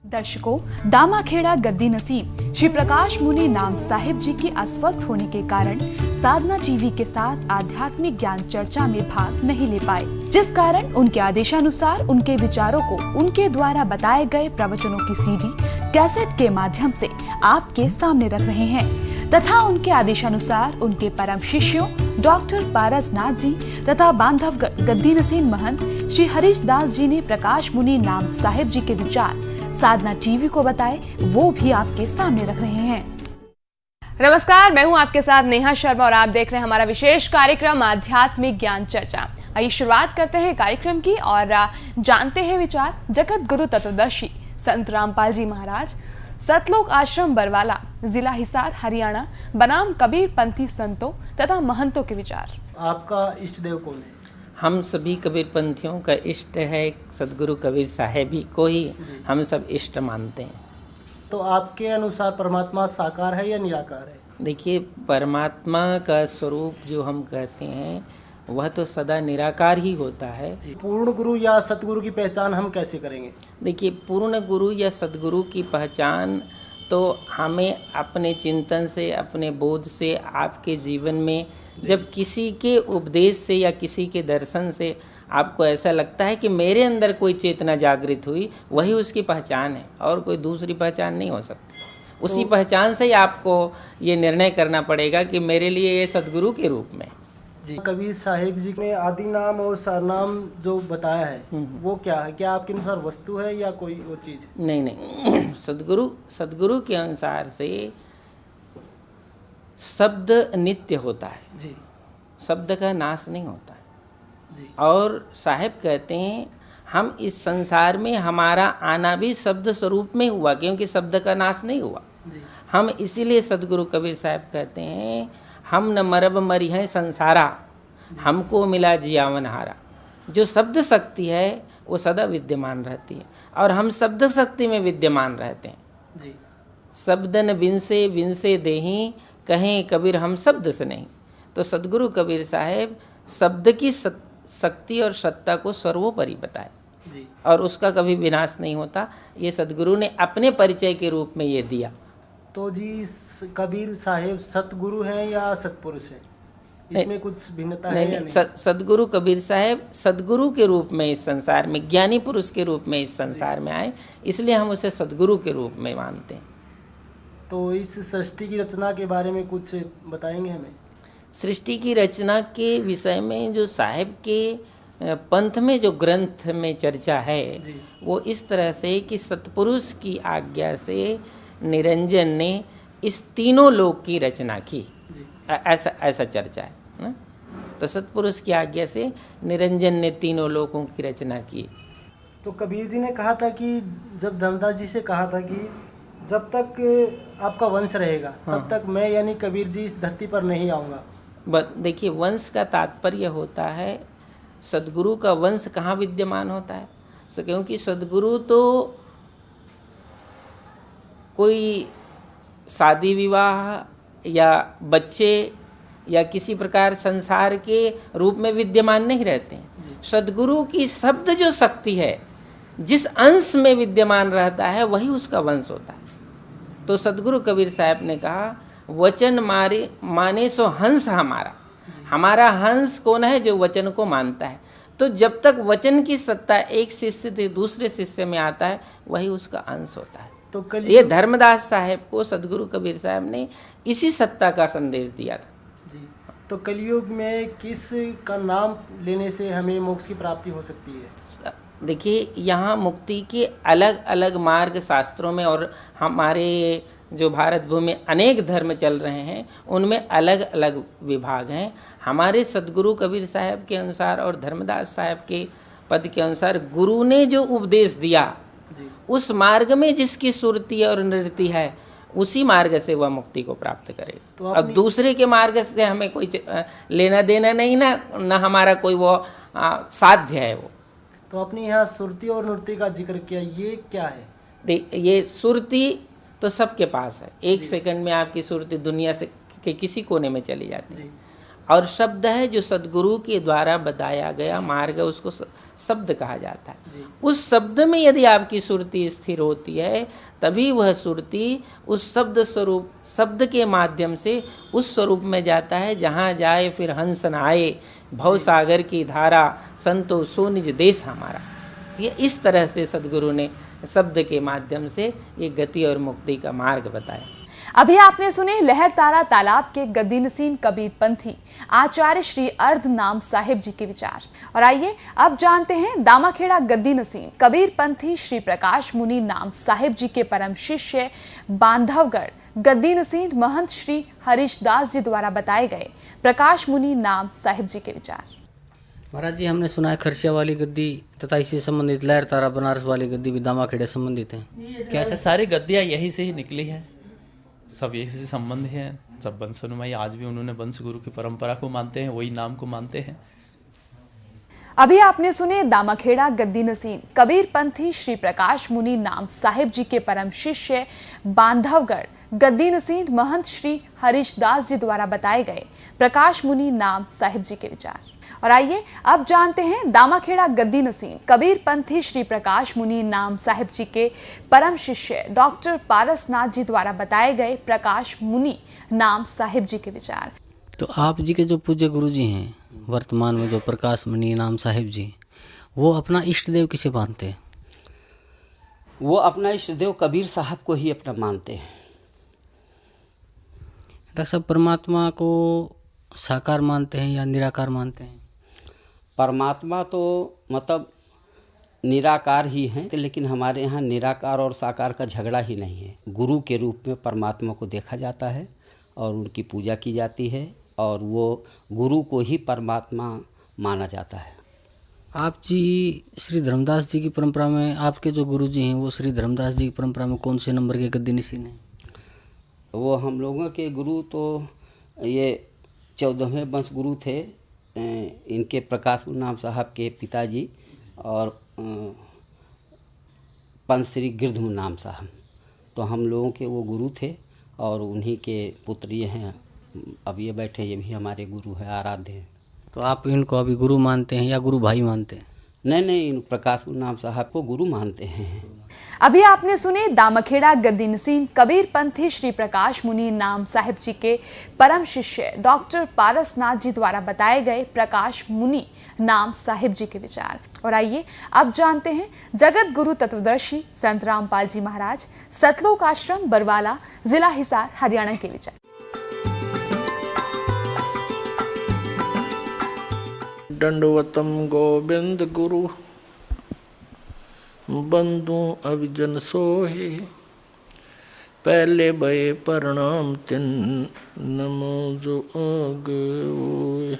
दर्शकों, दामाखेड़ा गद्दी नसीब श्री प्रकाश मुनि नाम साहिब जी के अस्वस्थ होने के कारण साधना टीवी के साथ आध्यात्मिक ज्ञान चर्चा में भाग नहीं ले पाए, जिस कारण उनके आदेशानुसार उनके विचारों को उनके द्वारा बताए गए प्रवचनों की सीडी कैसेट के माध्यम से आपके सामने रख रहे हैं, तथा उनके आदेशानुसार उनके परम शिष्यों डॉक्टर पारसनाथ जी तथा बांधवगढ़ गद्दी नसीब महंत श्री हरीश दास जी ने प्रकाश मुनि नाम साहिब जी के विचार साधना टीवी को बताए, वो भी आपके सामने रख रहे हैं। नमस्कार, मैं हूं आपके साथ नेहा शर्मा और आप देख रहे हैं हमारा विशेष कार्यक्रम आध्यात्मिक ज्ञान चर्चा। आइए शुरुआत करते हैं कार्यक्रम की और जानते हैं विचार जगत गुरु तत्वदर्शी संत रामपाल जी महाराज, सतलोक आश्रम बरवाला, जिला हिसार, हरियाणा, बनाम कबीर पंथी संतों तथा महंतों के विचार। आपका इष्ट देव कौन है? हम सभी कबीर पंथियों का इष्ट है सदगुरु कबीर साहेब ही को ही हम सब इष्ट मानते हैं। तो आपके अनुसार परमात्मा साकार है या निराकार है? देखिए, परमात्मा का स्वरूप जो हम कहते हैं वह तो सदा निराकार ही होता है। पूर्ण गुरु या सतगुरु की पहचान हम कैसे करेंगे? देखिए, पूर्ण गुरु या सतगुरु की पहचान तो हमें अपने चिंतन से, अपने बोध से, आपके जीवन में जब किसी के उपदेश से या किसी के दर्शन से आपको ऐसा लगता है कि मेरे अंदर कोई चेतना जागृत हुई, वही उसकी पहचान है और कोई दूसरी पहचान नहीं हो सकती। उसी पहचान से ही आपको ये निर्णय करना पड़ेगा कि मेरे लिए ये सद्गुरु के रूप में। जी, कबीर साहिब जी ने आदि नाम और सरनाम जो बताया है वो क्या है? क्या आपके अनुसार वस्तु है या कोई और चीज? नहीं नहीं, सद्गुरु के अनुसार से शब्द नित्य होता है जी, शब्द का नाश नहीं होता है जी। और साहिब कहते हैं हम इस संसार में हमारा आना भी शब्द स्वरूप में हुआ, क्योंकि शब्द का नाश नहीं हुआ जी। हम इसीलिए सद्गुरु कबीर साहब कहते हैं हम न मरब मरी हैं संसारा, हमको मिला जियावन हारा। जो शब्द शक्ति है वो सदा विद्यमान रहती है और हम शब्द शक्ति में विद्यमान रहते हैं जी। शब्दन विनसे विनसे देही, कहें कबीर हम शब्द से नहीं। तो सद्गुरु कबीर साहब शब्द की शक्ति और सत्ता को सर्वोपरि बताए जी। और उसका कभी विनाश नहीं होता। ये सद्गुरु ने अपने परिचय के रूप में ये दिया। तो जी, कबीर साहिब सतगुरु हैं या सतपुरुष हैं? इसमें कुछ भिन्नता है या नहीं? सद्गुरु कबीर साहब सद्गुरु के रूप में इस संसार में, ज्ञानी पुरुष के रूप में इस संसार में आए, इसलिए हम उसे सद्गुरु के रूप में मानते हैं। तो इस सृष्टि की रचना के बारे में कुछ बताएंगे हमें? सृष्टि की रचना के विषय में जो साहिब के पंथ में जो ग्रंथ में चर्चा है वो इस तरह से कि सतपुरुष की आज्ञा से निरंजन ने इस तीनों लोक की रचना की, ऐसा चर्चा है ना? तो सतपुरुष की आज्ञा से निरंजन ने तीनों लोकों की रचना की। तो कबीर जी ने कहा था कि जब धर्मदास जी से कहा था कि जब तक आपका वंश रहेगा तब तक मैं यानी कबीर जी इस धरती पर नहीं आऊँगा। देखिए, वंश का तात्पर्य होता है सद्गुरु का वंश कहाँ विद्यमान होता है, क्योंकि सद्गुरु तो कोई शादी विवाह या बच्चे या किसी प्रकार संसार के रूप में विद्यमान नहीं रहते हैं। सद्गुरु की शब्द जो शक्ति है जिस अंश में विद्यमान रहता है वही उसका वंश होता है। तो सद्गुरु कबीर साहब ने कहा वचन माने सो हंस हमारा। हमारा हंस कौन है? जो वचन को मानता है। तो जब तक वचन की सत्ता एक शिष्य से दूसरे शिष्य में आता है वही उसका अंश होता है। तो ये धर्मदास साहब को सद्गुरु कबीर साहब ने इसी सत्ता का संदेश दिया था जी। तो कलयुग में किस का नाम लेने से हमें मोक्ष की प्राप्ति हो सकती है? देखिए, यहाँ मुक्ति के अलग अलग मार्ग शास्त्रों में और हमारे जो भारत भूमि में अनेक धर्म चल रहे हैं उनमें अलग अलग विभाग हैं। हमारे सद्गुरु कबीर साहब के अनुसार और धर्मदास साहब के पद के अनुसार गुरु ने जो उपदेश दिया उस मार्ग में जिसकी सुरती और नृत्य है उसी मार्ग से वह मुक्ति को प्राप्त करे। तो अब दूसरे के मार्ग से हमें कोई लेना देना नहीं, ना हमारा कोई वो साध्य है वो। तो अपने यहाँ सुरती और नृत्य का जिक्र किया, ये क्या है? ये सुरती तो सबके पास है, एक सेकंड में आपकी सुरती दुनिया से के किसी कोने में चली जाती है। और शब्द है जो सद्गुरु के द्वारा बताया गया मार्ग, उसको शब्द कहा जाता है। उस शब्द में यदि आपकी सुरती स्थिर होती है तभी वह सुरती उस शब्द स्वरूप, शब्द के माध्यम से उस स्वरूप में जाता है जहाँ जाए फिर हंस न आए, भव सागर की धारा, संतो सो निज देश हमारा। ये इस तरह से सद्गुरु ने शब्द के माध्यम से ये गति और मुक्ति का मार्ग बताया। अभी आपने सुने लहर तारा तालाब के गद्दी नसीन कबीर पंथी आचार्य श्री अर्ध नाम साहिब जी के विचार। और आइए अब जानते हैं दामाखेड़ा गद्दी नसीन कबीर पंथी श्री प्रकाश मुनि नाम साहिब जी के परम शिष्य बांधवगढ़ गद्दी नसीन महंत श्री हरीश दास जी द्वारा बताए गए प्रकाश मुनि नाम साहिब जी के विचार। महाराज जी, हमने सुना है खरसिया वाली गद्दी तथा इससे संबंधित लहर तारा बनारस वाली गद्दी भी दामाखेड़े संबंधित हैं। क्या सारी गद्दियाँ यही से ही निकली है, सब यही से संबंध है। सब वंशनुमाई आज भी उन्होंने वंश गुरु की परंपरा को मानते हैं, वही नाम को मानते हैं। अभी आपने सुने दामाखेड़ा गद्दी नसीन कबीर पंथी श्री प्रकाश मुनि नाम साहिब जी के परम शिष्य बांधवगढ़ गद्दी नसीन महंत श्री हरीश दास जी द्वारा बताए गए प्रकाश मुनि नाम साहिब जी के विचार। और आइए अब जानते हैं दामाखेड़ा गद्दी नसीन कबीर पंथी श्री प्रकाश मुनि नाम साहिब जी के परम शिष्य डॉक्टर पारसनाथ जी द्वारा बताए गए प्रकाश मुनि नाम साहिब जी के विचार। तो आप जी के जो पूज्य गुरु जी हैं वर्तमान में, जो प्रकाश मुनि नाम साहिब जी, वो अपना इष्ट देव किसे मानते हैं? वो अपना इष्ट देव कबीर साहब को ही अपना मानते हैं। डॉक्टर साहब, परमात्मा को साकार मानते हैं या निराकार मानते हैं? परमात्मा तो मतलब निराकार ही हैं, लेकिन हमारे यहाँ निराकार और साकार का झगड़ा ही नहीं है। गुरु के रूप में परमात्मा को देखा जाता है और उनकी पूजा की जाती है और वो गुरु को ही परमात्मा माना जाता है। आप जी श्री धर्मदास जी की परंपरा में, आपके जो गुरु जी हैं वो श्री धर्मदास जी की परंपरा में कौन से नंबर के गद्दी नसीन हैं? वो हम लोगों के गुरु तो ये 14वें वंश गुरु थे। इनके प्रकाश नाम साहब के पिताजी और पंच श्री गिरधम नाम साहब, तो हम लोगों के वो गुरु थे और उन्हीं के पुत्र ये हैं। अब ये बैठे, ये भी हमारे गुरु हैं, आराध्य हैं। तो आप इनको अभी गुरु मानते हैं या गुरु भाई मानते हैं? नहीं, इन प्रकाश नाम साहब को गुरु मानते हैं। अभी आपने सुने दामाखेड़ा गद्दी नसीन कबीर पंथी श्री प्रकाश मुनि नाम साहिब जी के परम शिष्य डॉक्टर पारसनाथ जी द्वारा बताए गए प्रकाश मुनि नाम साहिब जी के विचार। और आइए अब जानते हैं जगत गुरु तत्वदर्शी संत रामपाल जी महाराज, सतलोक आश्रम बरवाला, जिला हिसार, हरियाणा के विचार। दंडवतम गोविंद गुरु बंधु अभिजन सोहे, पहले भये प्रणाम तिन नमो जो आगे होए।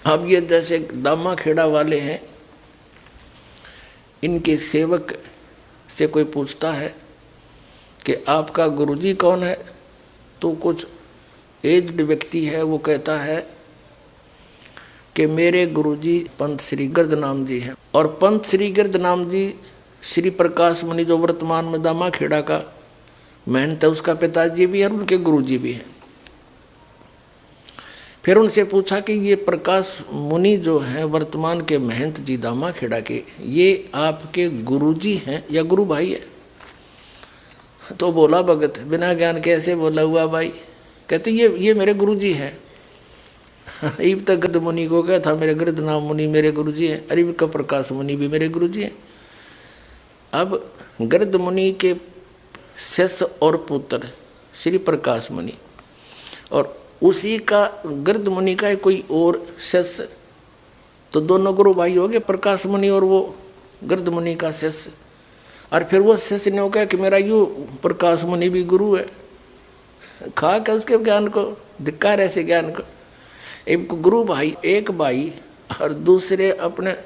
अब ये जैसे दामाखेड़ा वाले हैं, इनके सेवक से कोई पूछता है कि आपका गुरुजी कौन है, तो कुछ एज्ड व्यक्ति है, वो कहता है कि मेरे गुरुजी पंत श्री गिरधनाम जी हैं। और पंत श्री गिरधनाम जी श्री प्रकाश मुनि जो वर्तमान में दामाखेड़ा का महंत है, उसका पिताजी भी है और उनके गुरुजी भी हैं। फिर उनसे पूछा कि ये प्रकाश मुनि जो हैं वर्तमान के महंत जी दामाखेड़ा के, ये आपके गुरुजी हैं या गुरु भाई है? तो बोला भगत बिना ज्ञान कैसे बोला हुआ भाई, कहते ये मेरे गुरुजी हैं। अरीब तक गद्द मुनि को क्या था, मेरे गिरधनाम मुनि मेरे गुरुजी हैं, अरीब का प्रकाश मुनि भी मेरे गुरुजी हैं। अब गिरध मुनि के शिष्य और पुत्र श्री प्रकाश मुनि, और उसी का गिरध मुनि का कोई और शिष्य, तो दोनों गुरु भाई हो गए, प्रकाश मुनि और वो गिरध मुनि का शिष्य। और फिर वो शिष्य ने कहा कि मेरा यू प्रकाश मुनि भी गुरु है। खा के उसके ज्ञान को, धिक्कार ऐसे ज्ञान को। एक गुरु भाई, एक भाई और दूसरे अपने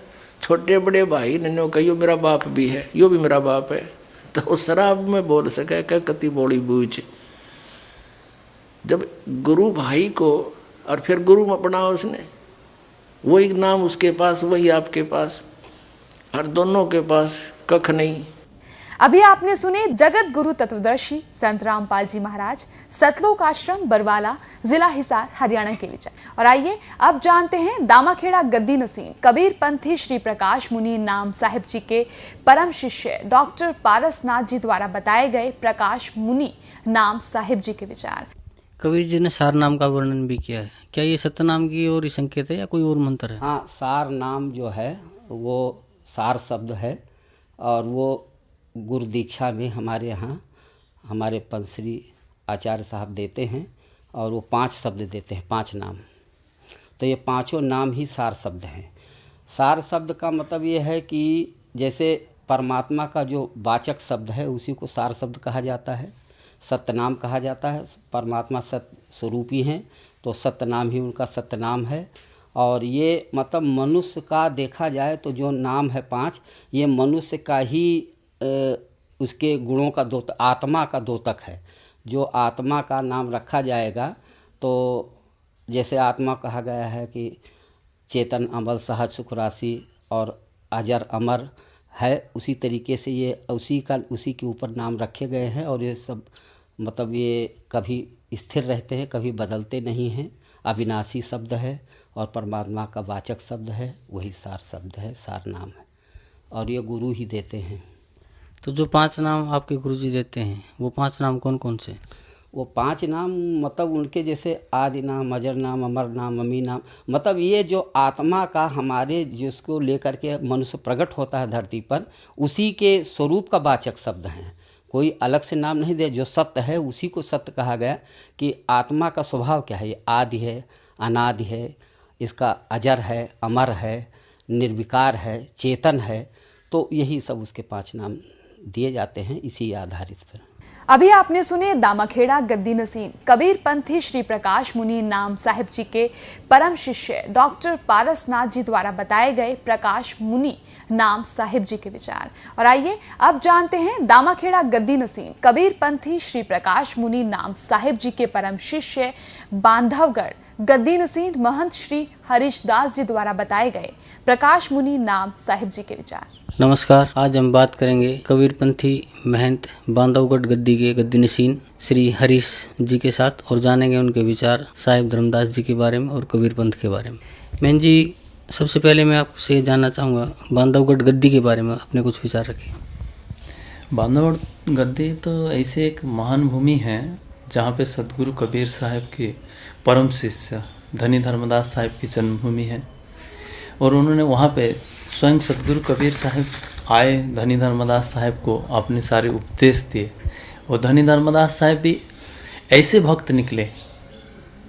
छोटे बड़े भाई ने कहा यो मेरा बाप भी है, यो भी मेरा बाप है, तो उस शराब में बोल सके क्या कति बोली बूझ। जब गुरु भाई को और फिर गुरु में अपना उसने, वही नाम उसके पास वही आपके पास, और दोनों के पास कख नहीं। अभी आपने सुने जगत गुरु तत्वदर्शी संत रामपाल जी महाराज, सतलोक आश्रम बरवाला, जिला हिसार, हरियाणा के विचार। और आइए अब जानते हैं दामाखेड़ा गद्दी नसीन कबीर पंथी श्री प्रकाश मुनि नाम साहिब जी के परम शिष्य डॉक्टर पारसनाथ जी द्वारा बताए गए प्रकाश मुनि नाम साहिब जी के विचार। कबीर जी ने सार नाम का वर्णन भी किया है, क्या ये सत्यनाम की और ही संकेत है या कोई और मंत्र है? हाँ, सार नाम जो है वो सार शब्द है, और वो गुरु दीक्षा में हमारे यहाँ हमारे पंचश्री आचार्य साहब देते हैं, और वो 5 शब्द देते हैं, 5 नाम। तो ये 5 नाम ही सार शब्द हैं। सार शब्द का मतलब ये है कि जैसे परमात्मा का जो वाचक शब्द है उसी को सार शब्द कहा जाता है, सत्यनाम कहा जाता है। परमात्मा सत्य स्वरूपी हैं, तो सत्यनाम ही उनका सत्यनाम है। और ये मतलब मनुष्य का देखा जाए तो जो नाम है 5, ये मनुष्य का ही उसके गुणों का द्योतक, आत्मा का द्योतक है। जो आत्मा का नाम रखा जाएगा, तो जैसे आत्मा कहा गया है कि चेतन अमल सहज सुख राशि और अजर अमर है, उसी तरीके से ये उसी के ऊपर नाम रखे गए हैं। और ये सब मतलब ये कभी स्थिर रहते हैं, कभी बदलते नहीं हैं। अविनाशी शब्द है और परमात्मा का वाचक शब्द है, वही सार शब्द है, सार नाम है, और ये गुरु ही देते हैं। तो जो 5 नाम आपके गुरुजी देते हैं वो 5 नाम कौन कौन से? वो 5 नाम मतलब उनके जैसे आदि नाम, अजर नाम, अमर नाम, अमी नाम, मतलब ये जो आत्मा का हमारे जिसको लेकर के मनुष्य प्रकट होता है धरती पर, उसी के स्वरूप का वाचक शब्द हैं। कोई अलग से नाम नहीं दे, जो सत्य है उसी को सत्य कहा गया। कि आत्मा का स्वभाव क्या है, ये आदि है, अनादि है, इसका अजर है, अमर है, निर्विकार है, चेतन है। तो यही सब उसके 5 नाम दिए जाते हैं इसी आधारित पर। अभी आपने सुने दामाखेड़ा गद्दी नसीन कबीर पंथी श्री प्रकाश मुनि नाम साहिब जी के परम शिष्य डॉक्टर पारसनाथ जी द्वारा बताए गए प्रकाश मुनि नाम साहिब जी के विचार। और आइए अब जानते हैं दामाखेड़ा गद्दी नसीन कबीर पंथी श्री प्रकाश मुनि नाम साहिब जी के परम शिष्य बांधवगढ़ गद्दी नसीन महंत श्री हरीश दास जी द्वारा बताए गए प्रकाश मुनि नाम साहिब जी के विचार। नमस्कार, आज हम बात करेंगे कबीरपंथी महंत बांधवगढ़ गद्दी के गद्दी नसीन श्री हरीश जी के साथ और जानेंगे उनके विचार साहिब धर्मदास जी के बारे में और कबीरपंथ के बारे में। महंत जी, सबसे पहले मैं आपसे जानना चाहूँगा बांधवगढ़ गद्दी के बारे में अपने कुछ विचार रखें। बांधवगढ़ गद्दी तो ऐसे एक महान भूमि है जहाँ पे सदगुरु कबीर साहब के परम शिष्य धनी धर्मदास साहब की जन्मभूमि है। और उन्होंने वहाँ पे स्वयं सदगुरु कबीर साहब आए, धनी धर्मदास साहब को अपने सारे उपदेश दिए। और धनी धर्मदास साहब भी ऐसे भक्त निकले,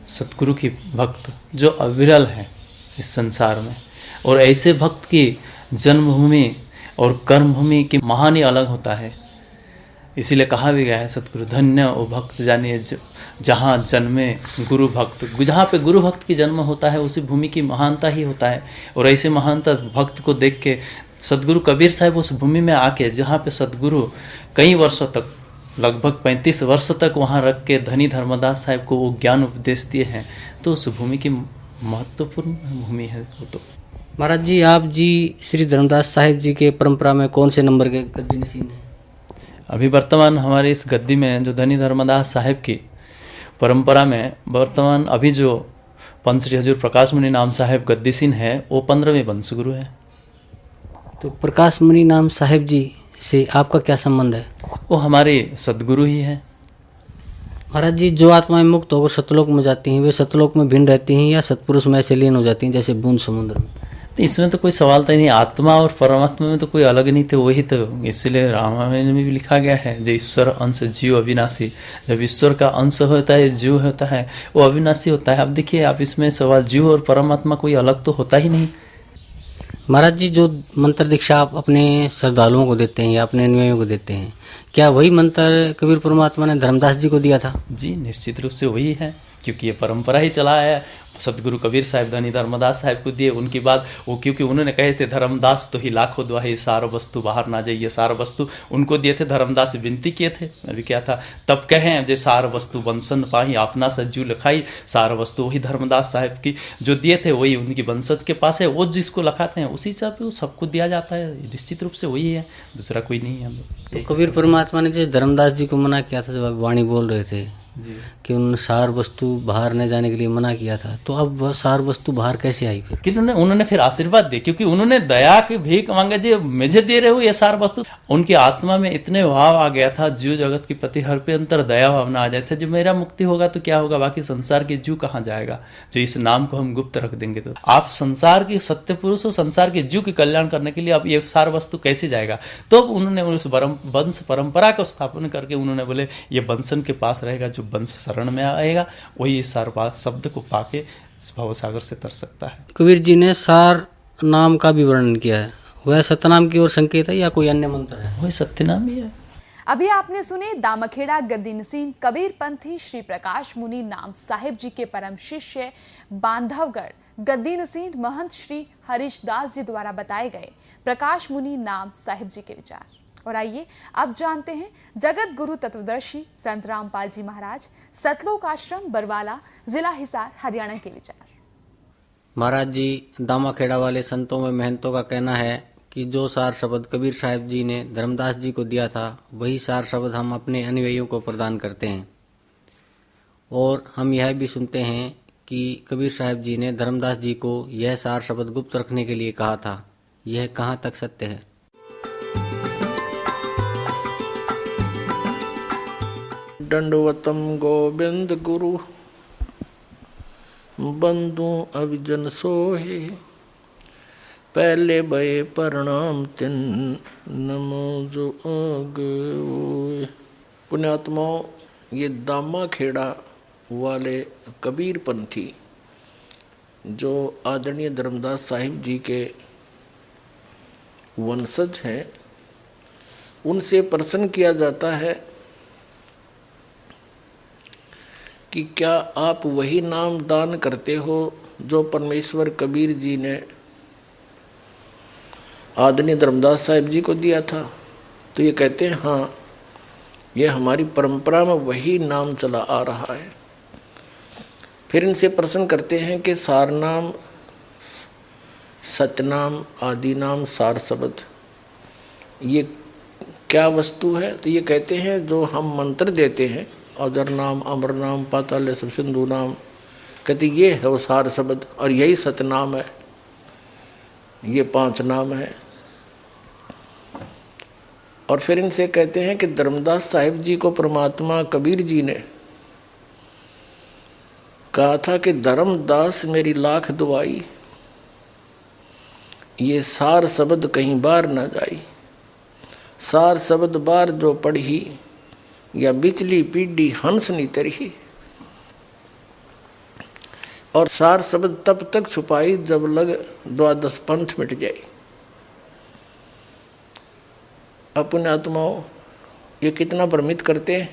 सदगुरु की भक्त जो अविरल हैं इस संसार में। और ऐसे भक्त की जन्मभूमि और कर्मभूमि की महान ही अलग होता है। इसीलिए कहा भी गया है सतगुरु धन्य ओ भक्त जानिए जहाँ जन्मे गुरु भक्त। जहाँ पे गुरु भक्त की जन्म होता है उसी भूमि की महानता ही होता है। और ऐसे महानता भक्त को देख के सदगुरु कबीर साहब उस भूमि में आके, जहाँ पे सदगुरु कई वर्षों तक लगभग 35 वर्ष तक वहाँ रख के धनी धर्मदास साहब को वो ज्ञान उपदेश दिए हैं, तो उस भूमि की महत्वपूर्ण भूमि है वो। तो महाराज जी, आप जी श्री धर्मदास साहिब जी के परंपरा में कौन से नंबर के गद्दी नसीन हैं? अभी वर्तमान हमारे इस गद्दी में जो धनी धर्मदास साहिब की परंपरा में वर्तमान अभी जो पंच श्री हजूर प्रकाश मुनि नाम साहिब गद्दीसीन है वो 15वें वंशगुरु है। तो प्रकाश मुनि नाम साहिब जी से आपका क्या संबंध है? वो हमारे सदगुरु ही है। महाराज जी, जो आत्माएं मुक्त होकर सतलोक में जाती हैं वे सतलोक में भिन्न रहती हैं या सतपुरुष में ऐसे लीन हो जाती हैं जैसे बूंद समुद्र में? तो इसमें तो कोई सवाल तो नहीं, आत्मा और परमात्मा में तो कोई अलग नहीं थे, वही तो। इसलिए रामायण में भी लिखा गया है जो ईश्वर अंश जीव अविनाशी। जब ईश्वर का अंश होता है, जीव होता है, वो अविनाशी होता है। अब देखिए आप इसमें सवाल जीव और परमात्मा कोई अलग तो होता ही नहीं। महाराज जी, जो मंत्र दीक्षा आप अपने श्रद्धालुओं को देते हैं या अपने अनुयायियों को देते हैं, क्या वही मंत्र कबीर परमात्मा ने धर्मदास जी को दिया था? जी निश्चित रूप से वही है, क्योंकि ये परंपरा ही चला है। सतगुरु कबीर साहब धनी धर्मदास साहब को दिए, उनके बाद वो क्योंकि उन्होंने कहे थे धर्मदास तो ही लाखों दुआहे सार वस्तु बाहर ना जाइए, सार वस्तु उनको दिए थे। धर्मदास विनती किए थे, अभी क्या था तब कहें जो सार वस्तु बंसन पाही अपना सज्जू लिखाई, सार वस्तु वही धर्मदास साहब की जो दिए थे वही उनकी वंशज के पास है। वो जिसको लिखाते हैं उसी हिसाब से सबको दिया जाता है। निश्चित रूप से वही है, दूसरा कोई नहीं है। तो कबीर परमात्मा ने जो धर्मदास जी को मना किया था, जब वाणी बोल रहे थे कि उन्होंने सार वस्तु बाहर न जाने के लिए मना किया था, तो अब वह सार वस्तु बाहर कैसे आई फिर? कि उन्होंने फिर आशीर्वाद दिए, क्योंकि उन्होंने दया की भीख मांगे जी मुझे दे रहे हो ये सार वस्तु। उनकी आत्मा में इतने भाव आ गया था, जीव जगत के प्रति हर पे अंतर दया भावना आ जाए थे। जो मेरा मुक्ति होगा तो क्या होगा, बाकी संसार के जीव कहाँ जाएगा जो इस नाम को हम गुप्त रख देंगे। तो आप संसार के सत्य पुरुष हो, संसार के जीव के कल्याण करने के लिए आप ये सार वस्तु कैसे जाएगा? तो उन्होंने उस वंश परंपरा का स्थापन करके उन्होंने बोले ये वंशन के पास रहेगा, जो वंश शरण में आएगा वही इस सार शब्द को पाके भवसागर से तर सकता है। कबीर जी ने सार नाम का भी वर्णन किया है, वह सतनाम की ओर संकेत है या कोई अन्य मंत्र है? वही सत्यनाम ही है। अभी आपने सुने दामाखेड़ा गद्दी नसीन कबीर पंथी श्री प्रकाश मुनि नाम साहिब जी के परम शिष्य बांधवगढ़ गद्दी नसीन महंत श्री हरीश दास जी द्वारा बताए गए प्रकाश मुनि नाम साहिब जी के विचार। और आइए अब जानते हैं जगत गुरु तत्वदर्शी संत रामपाल जी महाराज सतलोक आश्रम बरवाला जिला हिसार हरियाणा के विचार। महाराज जी, दामाखेड़ा वाले संतों में महंतों का कहना है कि जो सार शब्द कबीर साहब जी ने धर्मदास जी को दिया था वही सार शब्द हम अपने अनुयायियों को प्रदान करते हैं। और हम यह भी सुनते हैं कि कबीर साहब जी ने धर्मदास जी को यह सार शब्द गुप्त रखने के लिए कहा था। यह कहाँ तक सत्य है? दंडवतम गोविंद गुरु बंधु अभिजन सोहे, पहले भये प्रणाम तिन नमो जो आगे। पुण्यात्माओं, ये दामा खेड़ा वाले कबीर पंथी जो आदरणीय धर्मदास साहिब जी के वंशज हैं, उनसे प्रश्न किया जाता है कि क्या आप वही नाम दान करते हो जो परमेश्वर कबीर जी ने आदरणीय धर्मदास साहिब जी को दिया था? तो ये कहते हैं हाँ, ये हमारी परंपरा में वही नाम चला आ रहा है। फिर इनसे प्रश्न करते हैं कि सार नाम, सतनाम, आदि नाम, सार शब्द ये क्या वस्तु है? तो ये कहते हैं जो हम मंत्र देते हैं, अजर नाम, अमर नाम, पाताल सब सिंधु नाम, कहते ये है वो सार शब्द और यही सतनाम है, ये 5 नाम है। और फिर इनसे कहते हैं कि धर्मदास साहिब जी को परमात्मा कबीर जी ने कहा था कि धर्मदास मेरी लाख दुआई, ये सार शब्द कहीं बार न जाई, सार शब्द बार जो पढ़ी, या बिचली पीढ़ी हंस नी तरही। और सार शब्द तब तक छुपाई जब लग 12 पंथ मिट जाए। अपने आत्माओं, ये कितना भ्रमित करते हैं।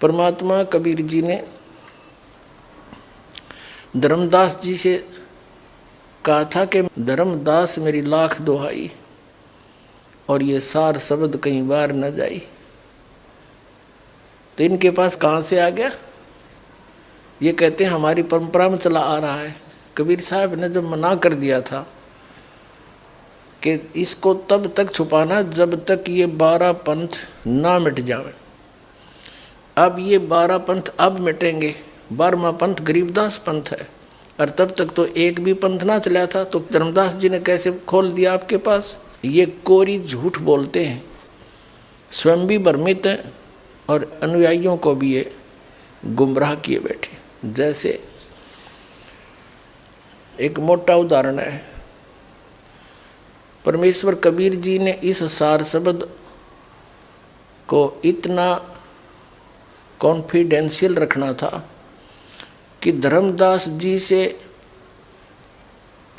परमात्मा कबीर जी ने धर्मदास जी से कहा था कि धर्मदास मेरी लाख दुहाई और ये सार शब्द कहीं बार न जाई। तो इनके पास कहाँ से आ गया? ये कहते हैं हमारी परंपरा में चला आ रहा है। कबीर साहब ने जब मना कर दिया था कि इसको तब तक छुपाना जब तक ये 12 पंथ ना मिट जाए। अब ये 12 पंथ अब मिटेंगे। 12वां पंथ गरीबदास पंथ है और तब तक तो एक भी पंथ ना चला था, तो धर्मदास जी ने कैसे खोल दिया आपके पास? ये कोरी झूठ बोलते हैं, स्वयं भी भ्रमित हैं और अनुयायियों को भी ये गुमराह किए बैठे। जैसे एक मोटा उदाहरण है, परमेश्वर कबीर जी ने इस सार शब्द को इतना कॉन्फिडेंशियल रखना था कि धर्मदास जी से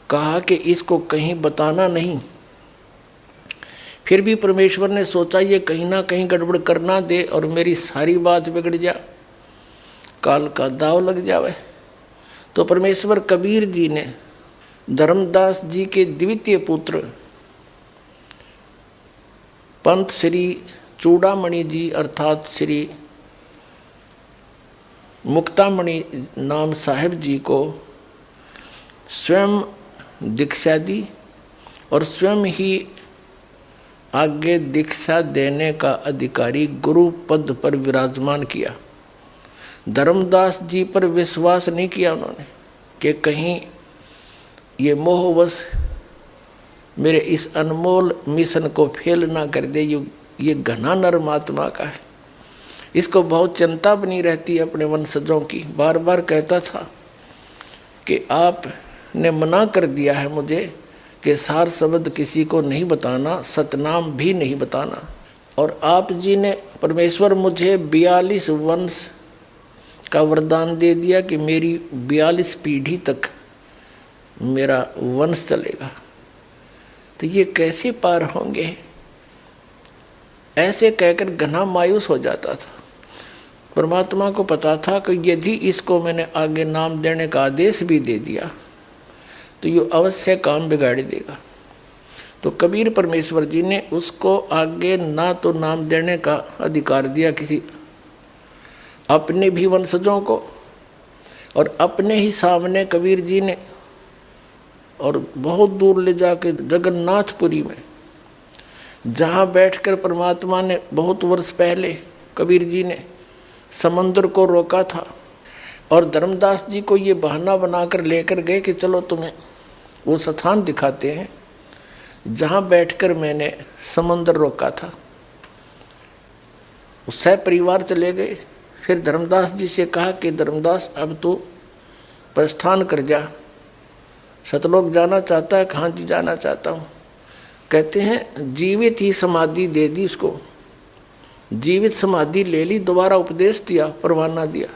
कहा कि इसको कहीं बताना नहीं। फिर भी परमेश्वर ने सोचा ये कहीं ना कहीं गड़बड़ करना दे और मेरी सारी बात बिगड़ जा, काल का दाव लग जावे। तो परमेश्वर कबीर जी ने धर्मदास जी के द्वितीय पुत्र पंत श्री चूड़ामणि जी अर्थात श्री मुक्तामणि नाम साहिब जी को स्वयं दीक्षा दी और स्वयं ही आगे दीक्षा देने का अधिकारी गुरु पद पर विराजमान किया। धर्मदास जी पर विश्वास नहीं किया उन्होंने कि कहीं ये मोहवश मेरे इस अनमोल मिशन को फेल ना कर दे। ये घना नर्म आत्मा का है, इसको बहुत चिंता बनी रहती है अपने वंशजों की। बार बार कहता था कि आपने मना कर दिया है मुझे कि सार शब्द किसी को नहीं बताना, सतनाम भी नहीं बताना। और आप जी ने परमेश्वर मुझे 42 वंश का वरदान दे दिया कि मेरी 42 पीढ़ी तक मेरा वंश चलेगा। तो ये कैसे पार होंगे? ऐसे कहकर घना मायूस हो जाता था। परमात्मा को पता था कि यदि इसको मैंने आगे नाम देने का आदेश भी दे दिया तो ये अवश्य काम बिगाड़ देगा। तो कबीर परमेश्वर जी ने उसको आगे ना तो नाम देने का अधिकार दिया किसी अपने भी वंशजों को, और अपने ही सामने कबीर जी ने और बहुत दूर ले जाके जगन्नाथपुरी में, जहाँ बैठकर परमात्मा ने बहुत वर्ष पहले कबीर जी ने समंदर को रोका था और धर्मदास जी को ये बहाना बनाकर लेकर गए कि चलो तुम्हें वो स्थान दिखाते हैं जहाँ बैठकर मैंने समंदर रोका था। सह परिवार चले गए। फिर धर्मदास जी से कहा कि धर्मदास अब तो प्रस्थान कर जा, सतलोक जाना चाहता है? कहाँ जी जाना चाहता हूँ। कहते हैं जीवित ही समाधि दे दी उसको, जीवित समाधि ले ली, दोबारा उपदेश दिया, परवाना दिया।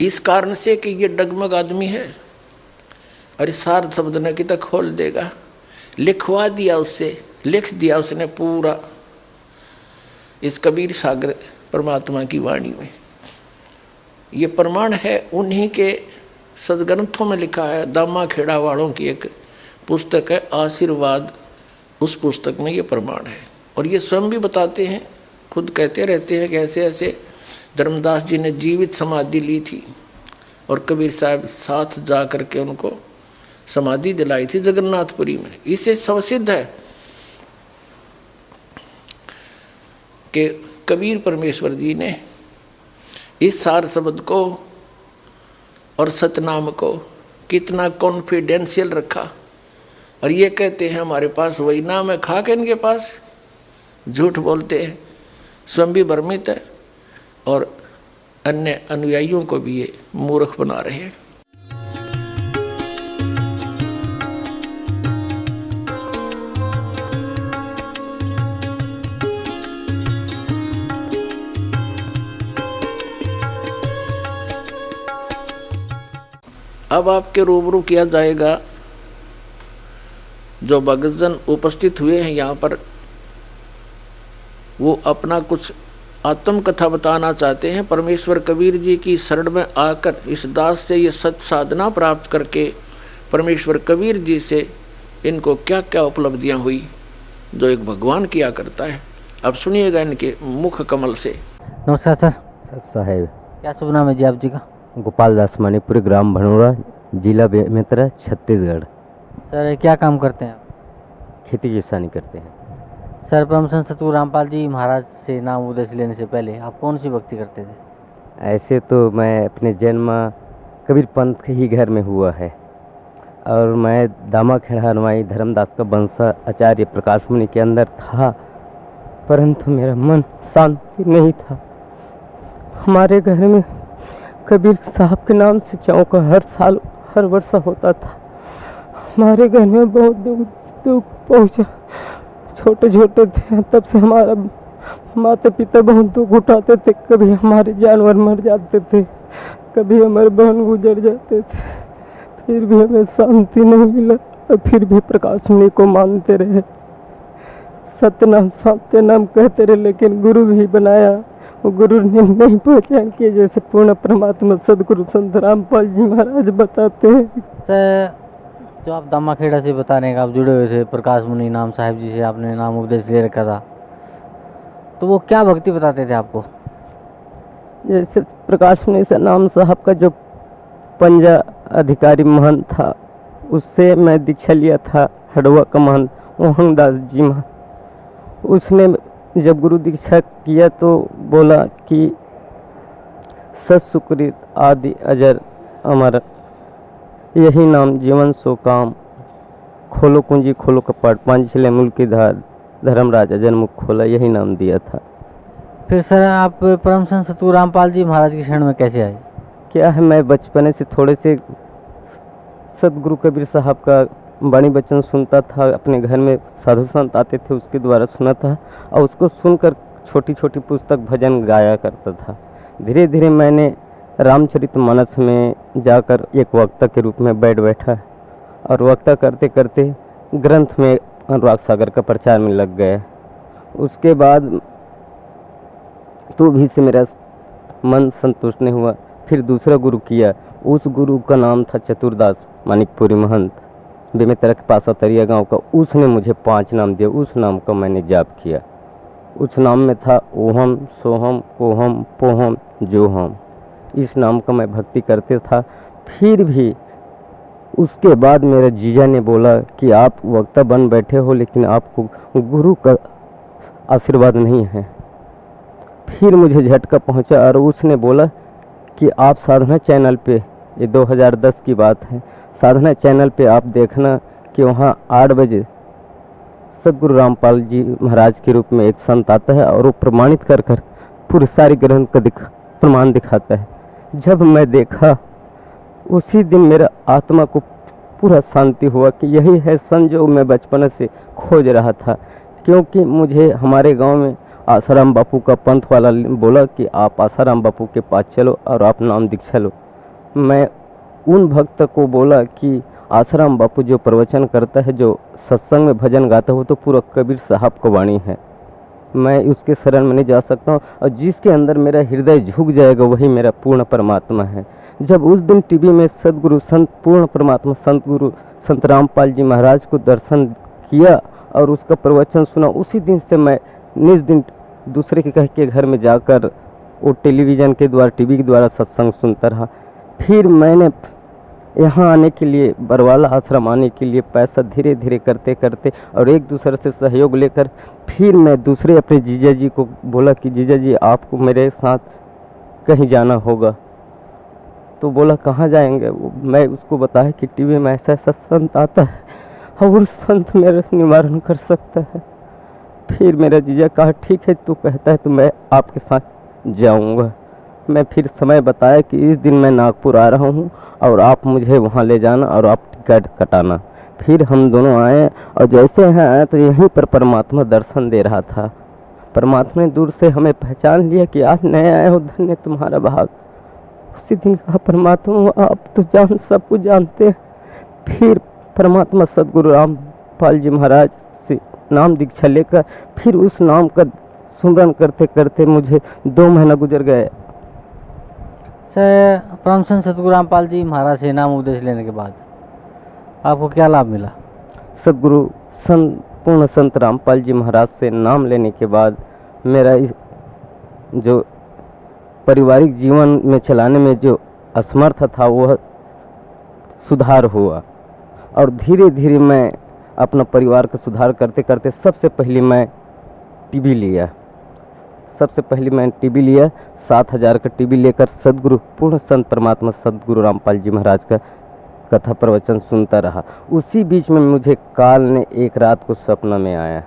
इस कारण से कि ये डगमग आदमी है, अरे सार शब्द ने कि तक खोल देगा। लिखवा दिया उससे, लिख दिया उसने पूरा इस कबीर सागर परमात्मा की वाणी में। ये प्रमाण है उन्हीं के सदग्रंथों में लिखा है। दामा खेड़ा वालों की एक पुस्तक है आशीर्वाद, उस पुस्तक में ये प्रमाण है। और ये स्वयं भी बताते हैं, खुद कहते रहते हैं कि ऐसे ऐसे धर्मदास जी ने जीवित समाधि ली थी और कबीर साहब साथ जा करके उनको समाधि दिलाई थी जगन्नाथपुरी में। इसे सवसिद्ध है कि कबीर परमेश्वर जी ने इस सार शब्द को और सतनाम को कितना कॉन्फिडेंशियल रखा। और ये कहते हैं हमारे पास वही नाम है, खा के इनके पास झूठ बोलते हैं, स्वयं भी भ्रमित है और अन्य अनुयायियों को भी ये मूर्ख बना रहे हैं। अब आपके रूबरू किया जाएगा जो भक्तजन उपस्थित हुए हैं यहाँ पर, वो अपना कुछ आत्मकथा बताना चाहते हैं। परमेश्वर कबीर जी की शरण में आकर इस दास से ये सत साधना प्राप्त करके परमेश्वर कबीर जी से इनको क्या क्या उपलब्धियाँ हुई जो एक भगवान किया करता है। अब सुनिएगा इनके मुख कमल से। नमस्कार सर। साहेब क्या शुभ नाम है जी आप जी का? गोपाल दास मणिपुरी, ग्राम भनोरा, जिला बेमेतरा, छत्तीसगढ़। सर क्या काम करते हैं आप? खेती किसानी करते हैं। सर परमसंत सतगुरु रामपाल जी महाराज से नाम उपदेश लेने से पहले आप कौन सी भक्ति करते थे? ऐसे तो मैं अपने जन्म कबीर पंथ ही घर में हुआ है और मैं दामा खेड़ा हनुमाई धर्मदास का वंश आचार्य प्रकाश मुनि के अंदर था, परंतु मेरा मन शांति नहीं था। हमारे घर में कबीर साहब के नाम से चौका हर साल हर वर्ष होता था। हमारे घर में बहुत दुख पहुँचा। छोटे छोटे थे तब से हमारा माता पिता बहुत दुख उठाते थे। कभी हमारे जानवर मर जाते थे, कभी हमारे बहन गुजर जाते थे, फिर भी हमें शांति नहीं मिला और फिर भी प्रकाश मुनि को मानते रहे, सत्यनाम सत्यनाम कहते रहे। लेकिन गुरु भी बनाया, वो गुरु ने नहीं पहचान किया, जैसे पूर्ण परमात्मा सदगुरु संत रामपाल जी महाराज बताते हैं। सर जो आप दामा खेड़ा से बता रहे हैं आप जुड़े हुए थे प्रकाश मुनि नाम साहिब जी से, आपने नाम उपदेश ले रखा था, तो वो क्या भक्ति बताते थे आपको? जैसे प्रकाश मुनि से नाम साहब का जो पंजा अधिकारी महंत था, उससे मैं दीक्षा लिया था। हड़वा का महंत मोहन दास जी महंत, उसने जब गुरु दीक्षा किया तो बोला कि सत सुकृत आदि अजर अमर, यही नाम जीवन सो काम, खोलो कुंजी खोलो कपट, पांच छिले मूल की धार, धर्मराज अजर मुख खोला, यही नाम दिया था। फिर सर आप परमसंत सतगुरु रामपाल जी महाराज की शरण में कैसे आए? क्या है, मैं बचपन से थोड़े से सतगुरु कबीर साहब का वाणी वचन सुनता था। अपने घर में साधु संत आते थे, उसके द्वारा सुना था और उसको सुनकर छोटी छोटी पुस्तक भजन गाया करता था। धीरे धीरे मैंने रामचरितमानस में जाकर एक वक्ता के रूप में बैठा और वक्ता करते करते ग्रंथ में अनुराग सागर का प्रचार में लग गया। उसके बाद तो भी से मेरा मन संतुष्ट नहीं हुआ। फिर दूसरा गुरु किया, उस गुरु का नाम था चतुरदास मानिकपुरी महंत, बेमेतरा के पास अतरिया गांव का। उसने मुझे 5 नाम दिया, उस नाम का मैंने जाप किया। उस नाम में था ओहम सोहम कोहम पोहम जोहम। इस नाम का मैं भक्ति करते था फिर भी उसके बाद मेरे जीजा ने बोला कि आप वक्ता बन बैठे हो लेकिन आपको गुरु का आशीर्वाद नहीं है। फिर मुझे झटका पहुंचा और उसने बोला कि आप साधना चैनल पे, ये 2010 की बात है, साधना चैनल पे आप देखना कि वहाँ 8 बजे सदगुरु रामपाल जी महाराज के रूप में एक संत आता है और वो प्रमाणित कर कर पूरे सारे ग्रंथ का प्रमाण दिखाता है। जब मैं देखा उसी दिन मेरा आत्मा को पूरा शांति हुआ कि यही है संत जो मैं बचपन से खोज रहा था। क्योंकि मुझे हमारे गांव में आसाराम बापू का पंथ वाला बोला कि आप आसाराम बापू के पास चलो और आप नाम दीक्षा लो। मैं उन भक्त को बोला कि आसाराम बापू जो प्रवचन करता है, जो सत्संग में भजन गाता है, वो तो पूरा कबीर साहब को वाणी है, मैं उसके शरण में नहीं जा सकता हूँ और जिसके अंदर मेरा हृदय झुक जाएगा वही मेरा पूर्ण परमात्मा है। जब उस दिन टीवी में सदगुरु संत पूर्ण परमात्मा संत गुरु संत रामपाल जी महाराज को दर्शन किया और उसका प्रवचन सुना, उसी दिन से मैं निज दिन दूसरे के कह के घर में जाकर वो टेलीविज़न के द्वारा, टीवी के द्वारा सत्संग सुनता रहा। फिर मैंने यहाँ आने के लिए, बरवाला आश्रम आने के लिए पैसा धीरे धीरे करते करते और एक दूसरे से सहयोग लेकर फिर मैं दूसरे अपने जीजा जी को बोला कि जीजा जी आपको मेरे साथ कहीं जाना होगा। तो बोला कहाँ जाएंगे। मैं उसको बताया कि टीवी में ऐसा ऐसा संत आता है और संत मेरा निवारण कर सकता है। फिर मेरा जीजा कहा ठीक है तू कहता है तो मैं आपके साथ जाऊंगा। मैं फिर समय बताया कि इस दिन मैं नागपुर आ रहा हूँ और आप मुझे वहाँ ले जाना और आप टिकट कटाना। फिर हम दोनों आए और जैसे यहाँ आए तो यहीं पर परमात्मा दर्शन दे रहा था। परमात्मा ने दूर से हमें पहचान लिया कि आज नए आए हो, धन्य तुम्हारा भाग। उसी दिन कहा परमात्मा आप तो सब कुछ जानते हैं। फिर परमात्मा सदगुरु रामपाल जी महाराज से नाम दीक्षा लेकर फिर उस नाम का सुमरन करते करते मुझे 2 महीना गुजर गए। सर, परम संत सतगुरु रामपाल जी महाराज से नाम उपदेश लेने के बाद आपको क्या लाभ मिला? सदगुरु पूर्ण संत रामपाल जी महाराज से नाम लेने के बाद मेरा जो पारिवारिक जीवन में चलाने में जो असमर्थ था वह सुधार हुआ और धीरे धीरे मैं अपना परिवार का सुधार करते करते सबसे पहले मैं टीवी लिया। 7,000 का टीवी लेकर सदगुरु पूर्ण संत परमात्मा सदगुरु रामपाल जी महाराज का कथा प्रवचन सुनता रहा। उसी बीच में मुझे काल ने एक रात को सपना में आया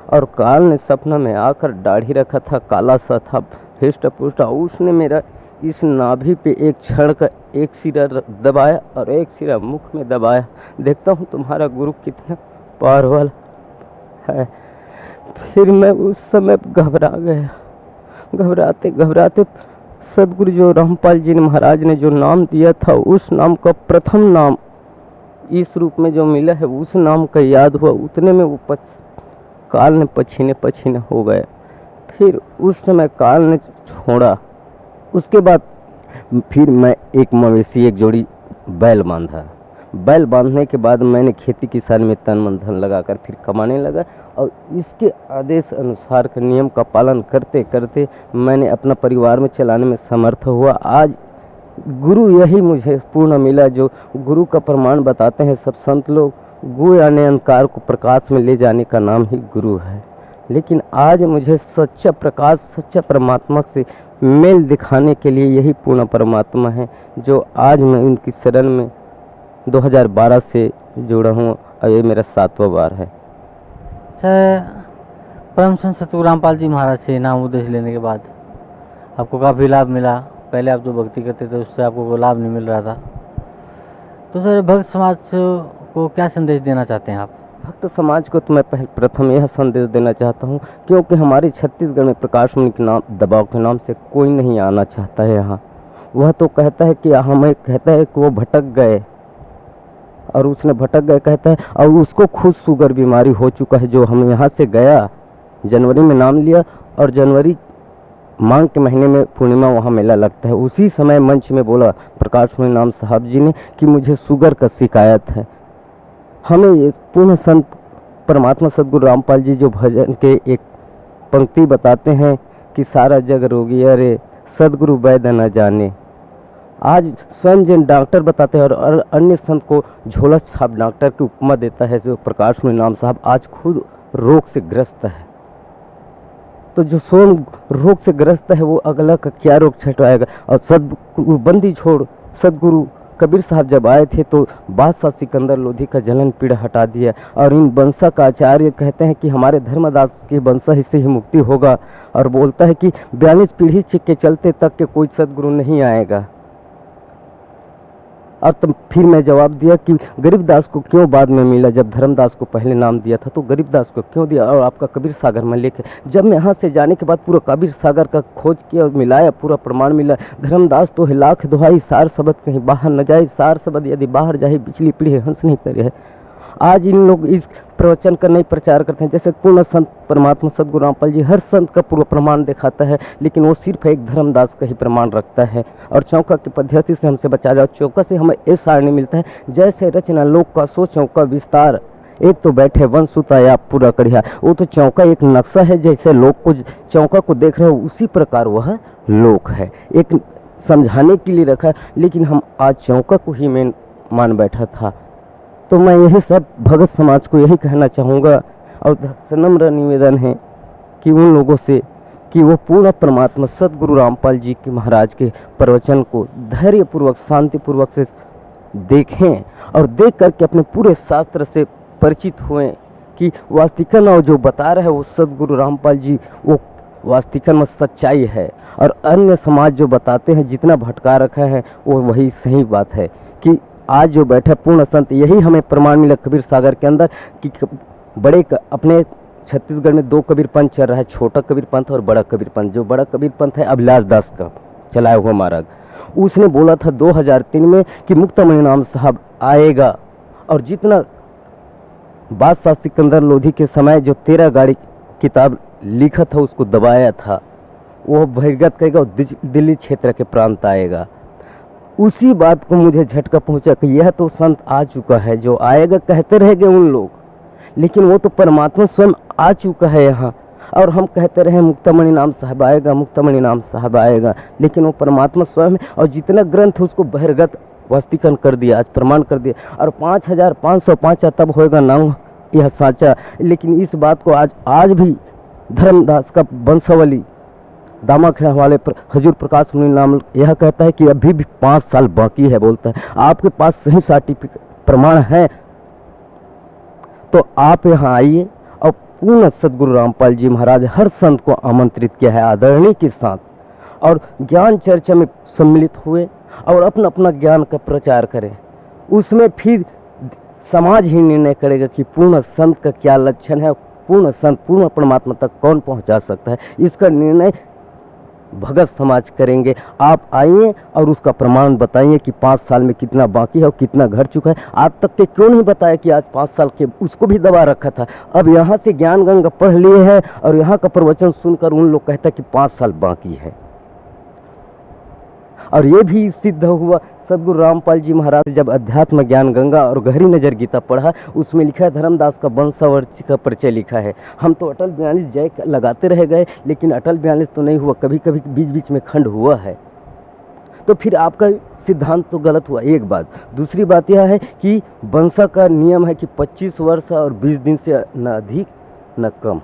और काल ने सपना में आकर दाढ़ी रखा था, काला सा था, हिष्ट पुष्ट। उसने मेरा इस नाभि पे एक क्षण का एक सिरा दबाया और एक सिरा मुख में दबाया। देखता हूँ तुम्हारा गुरु कितना पार वाला है। फिर मैं उस समय घबरा गया। घबराते घबराते सदगुरु जो रामपाल जी महाराज ने जो नाम दिया था उस नाम का प्रथम नाम इस रूप में जो मिला है उस नाम का याद हुआ। उतने में वो काल ने पसीने हो गए। फिर उस समय काल ने छोड़ा। उसके बाद फिर मैं एक मवेशी, एक जोड़ी बैल बांधा। बैल बांधने के बाद मैंने खेती किसान में तन मन धन लगाकर फिर कमाने लगा और इसके आदेश अनुसार का नियम का पालन करते करते मैंने अपना परिवार में चलाने में समर्थ हुआ। आज गुरु यही मुझे पूर्ण मिला जो गुरु का प्रमाण बताते हैं सब संत लोग। गुरु यानी अंधकार को प्रकाश में ले जाने का नाम ही गुरु है। लेकिन आज मुझे सच्चा प्रकाश, सच्चा परमात्मा से मेल दिखाने के लिए यही पूर्ण परमात्मा है जो आज मैं उनकी शरण में 2012 से जुड़ा हूँ और ये मेरा 7वां बार है। सर, परम संत सतगुरु रामपाल जी महाराज से नाम उपदेश लेने के बाद आपको काफ़ी लाभ मिला। पहले आप जो भक्ति करते थे उससे आपको कोई लाभ नहीं मिल रहा था। तो सर, भक्त समाज को क्या संदेश देना चाहते हैं आप? भक्त समाज को तो मैं प्रथम यह संदेश देना चाहता हूँ क्योंकि हमारे छत्तीसगढ़ में प्रकाश मुनि के नाम दबाव के नाम से कोई नहीं आना चाहता है यहाँ। वह तो कहता है कि हमें कहता है कि वो भटक गए और उसने भटक गए कहता है और उसको खुद शुगर बीमारी हो चुका है। जो हम यहाँ से गया जनवरी में नाम लिया और जनवरी मांग के महीने में पूर्णिमा वहाँ मेला लगता है। उसी समय मंच में बोला प्रकाश मुनि नाम साहब जी ने कि मुझे शुगर का शिकायत है। हमें ये पूर्ण संत परमात्मा सदगुरु रामपाल जी जो भजन के एक पंक्ति बताते हैं कि सारा जग रोगी अरे सदगुरु वैद्य न जाने। आज स्वयं जिन डॉक्टर बताते हैं और अन्य संत को झोला छाप डॉक्टर की उपमा देता है जो प्रकाश मुनि नाम साहब, आज खुद रोग से ग्रस्त है। तो जो स्वयं रोग से ग्रस्त है वो अगला का क्या रोग छटवाएगा। और सदगुरु बंदी छोड़ सदगुरु कबीर साहब जब आए थे तो बादशाह सिकंदर लोधी का जलन पीड़ा हटा दिया। और इन वंशा का आचार्य कहते हैं कि हमारे धर्मदास के वंशा से ही मुक्ति होगा। और बोलता है कि 42 पीढ़ी के चलते तक के कोई सदगुरु नहीं आएगा। और तो फिर मैं जवाब दिया कि गरीबदास को क्यों बाद में मिला, जब धर्मदास को पहले नाम दिया था तो गरीबदास को क्यों दिया। और आपका कबीर सागर में लेके जब मैं यहाँ से जाने के बाद पूरा कबीर सागर का खोज किया, मिलाया, पूरा प्रमाण मिला। धर्मदास तो है लाख दुहाई, सार शब्द कहीं बाहर न जाए, सार शब्द यदि बाहर जाए बिचली पीढ़ी हंस नहीं करे है। आज इन लोग इस प्रवचन का नहीं प्रचार करते हैं। जैसे पूर्ण संत परमात्मा सदगुरु रामपाल जी हर संत का पूर्व प्रमाण दिखाता है, लेकिन वो सिर्फ एक धर्मदास का ही प्रमाण रखता है। और चौका की पद्धति से हमसे बचा जाओ। चौका से हमें ये सारणी मिलता है, जैसे रचना लोक का सो चौका विस्तार, एक तो बैठे वन सुता या पूरा कढ़िया। वो तो चौका एक नक्शा है, जैसे लोक को चौका को देख रहे हो उसी प्रकार वह लोक है, एक समझाने के लिए रखा है। लेकिन हम आज चौका को ही मेन मान बैठा था। तो मैं यही सब भगत समाज को यही कहना चाहूँगा और नम्र निवेदन है कि उन लोगों से कि वो पूर्ण परमात्मा सदगुरु रामपाल जी के महाराज के प्रवचन को धैर्यपूर्वक शांतिपूर्वक से देखें और देख करके अपने पूरे शास्त्र से परिचित हुए कि वास्तविकन और जो बता रहे हैं वो सदगुरु रामपाल जी वो वास्तविकन में सच्चाई है। और अन्य समाज जो बताते हैं जितना भटका रखा है वो वही सही बात है कि आज जो बैठे पूर्ण संत, यही हमें प्रमाण मिला कबीर सागर के अंदर कि बड़े अपने छत्तीसगढ़ में 2 कबीर पंथ चल रहा है, छोटा कबीर पंथ और बड़ा कबीर पंथ। जो बड़ा कबीर पंथ है अभिलाष दास का चलाया हुआ मार्ग, उसने बोला था 2003 में कि मुक्तामणि नाम साहब आएगा। और जितना बादशाह सिकंदर लोधी के समय जो 13 गाड़ी किताब लिखा था उसको दबाया था, वो बहिर्गत करेगा और दिल्ली क्षेत्र के प्रांत आएगा। उसी बात को मुझे झटका पहुंचा कि यह तो संत आ चुका है, जो आएगा कहते रहेंगे उन लोग, लेकिन वो तो परमात्मा स्वयं आ चुका है यहाँ। और हम कहते रहे मुक्तामणि नाम साहब आएगा, मुक्तामणि नाम साहब आएगा, लेकिन वो परमात्मा स्वयं है। और जितना ग्रंथ उसको बहिर्गत वास्तविकन कर दिया, आज प्रमाण कर दिया। और 5505 तब होएगा नाम यह साचा। लेकिन इस बात को आज भी धर्मदास का वंशावली दामाखेड़ा वाले पर हजूर प्रकाश मुनि नाम यह कहता है कि अभी भी 5 साल बाकी है। बोलता है आपके पास सही सर्टिफिकेट प्रमाण है तो आप यहाँ आइए। और पूर्ण सदगुरु रामपाल जी महाराज हर संत को आमंत्रित किया है आदरणीय के साथ, और ज्ञान चर्चा में सम्मिलित हुए और अपना अपना ज्ञान का प्रचार करें। उसमें फिर समाज ही निर्णय करेगा कि पूर्ण संत का क्या लक्षण है, पूर्ण संत पूर्ण परमात्मा तक कौन पहुंचा सकता है। इसका निर्णय भगत समाज करेंगे। आप आइए और उसका प्रमाण बताइए कि 5 साल में कितना बाकी है और कितना घट चुका है। आज तक के क्यों नहीं बताया कि आज 5 साल के उसको भी दबा रखा था। अब यहाँ से ज्ञान गंगा पढ़ लिए हैं और यहाँ का प्रवचन सुनकर उन लोग कहता है कि 5 साल बाकी है। और ये भी सिद्ध हुआ सदगुरु रामपाल जी महाराज जब अध्यात्म ज्ञान गंगा और गहरी नजर गीता पढ़ा, उसमें लिखा है धर्मदास का वंशावृक्ष का परिचय लिखा है। हम तो अटल 42 जय लगाते रह गए, लेकिन अटल 42 तो नहीं हुआ, कभी कभी बीच बीच में खंड हुआ है। तो फिर आपका सिद्धांत तो गलत हुआ, एक बात। दूसरी बात यह है कि वंशा का नियम है कि 25 वर्ष और 20 दिन से न अधिक न कम।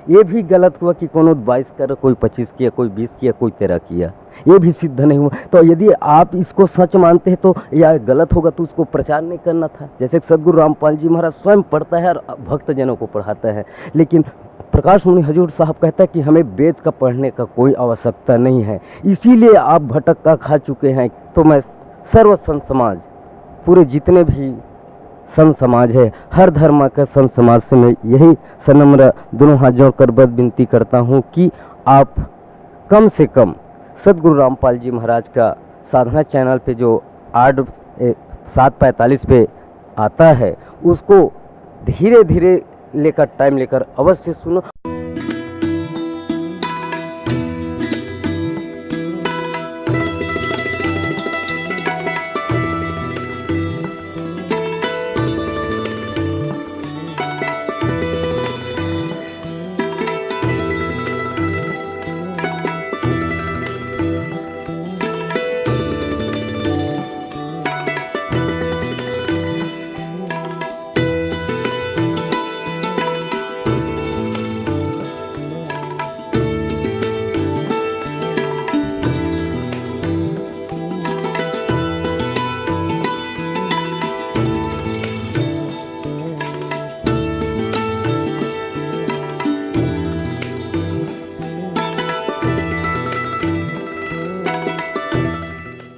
ये भी गलत हुआ कि कोनो 22 कर, कोई 25 किया, कोई 20 किया, कोई 13 किया, ये भी सिद्ध नहीं हुआ। तो यदि आप इसको सच मानते हैं तो यह गलत होगा, तो उसको प्रचार नहीं करना था। जैसे सदगुरु रामपाल जी महाराज स्वयं पढ़ता है और भक्तजनों को पढ़ाता है, लेकिन प्रकाश मुनि हजूर साहब कहता है कि हमें वेद का पढ़ने का कोई आवश्यकता नहीं है, इसीलिए आप भटक का खा चुके हैं। तो मैं सर्व संत समाज, पूरे जितने भी संत समाज है, हर धर्म का संत समाज से मैं यही सनम्र दोनों हाथ जोड़कर बद विनती करता हूँ कि आप कम से कम सदगुरु रामपाल जी महाराज का साधना चैनल पे जो 7:45 पे आता है उसको धीरे धीरे लेकर टाइम लेकर अवश्य सुनो।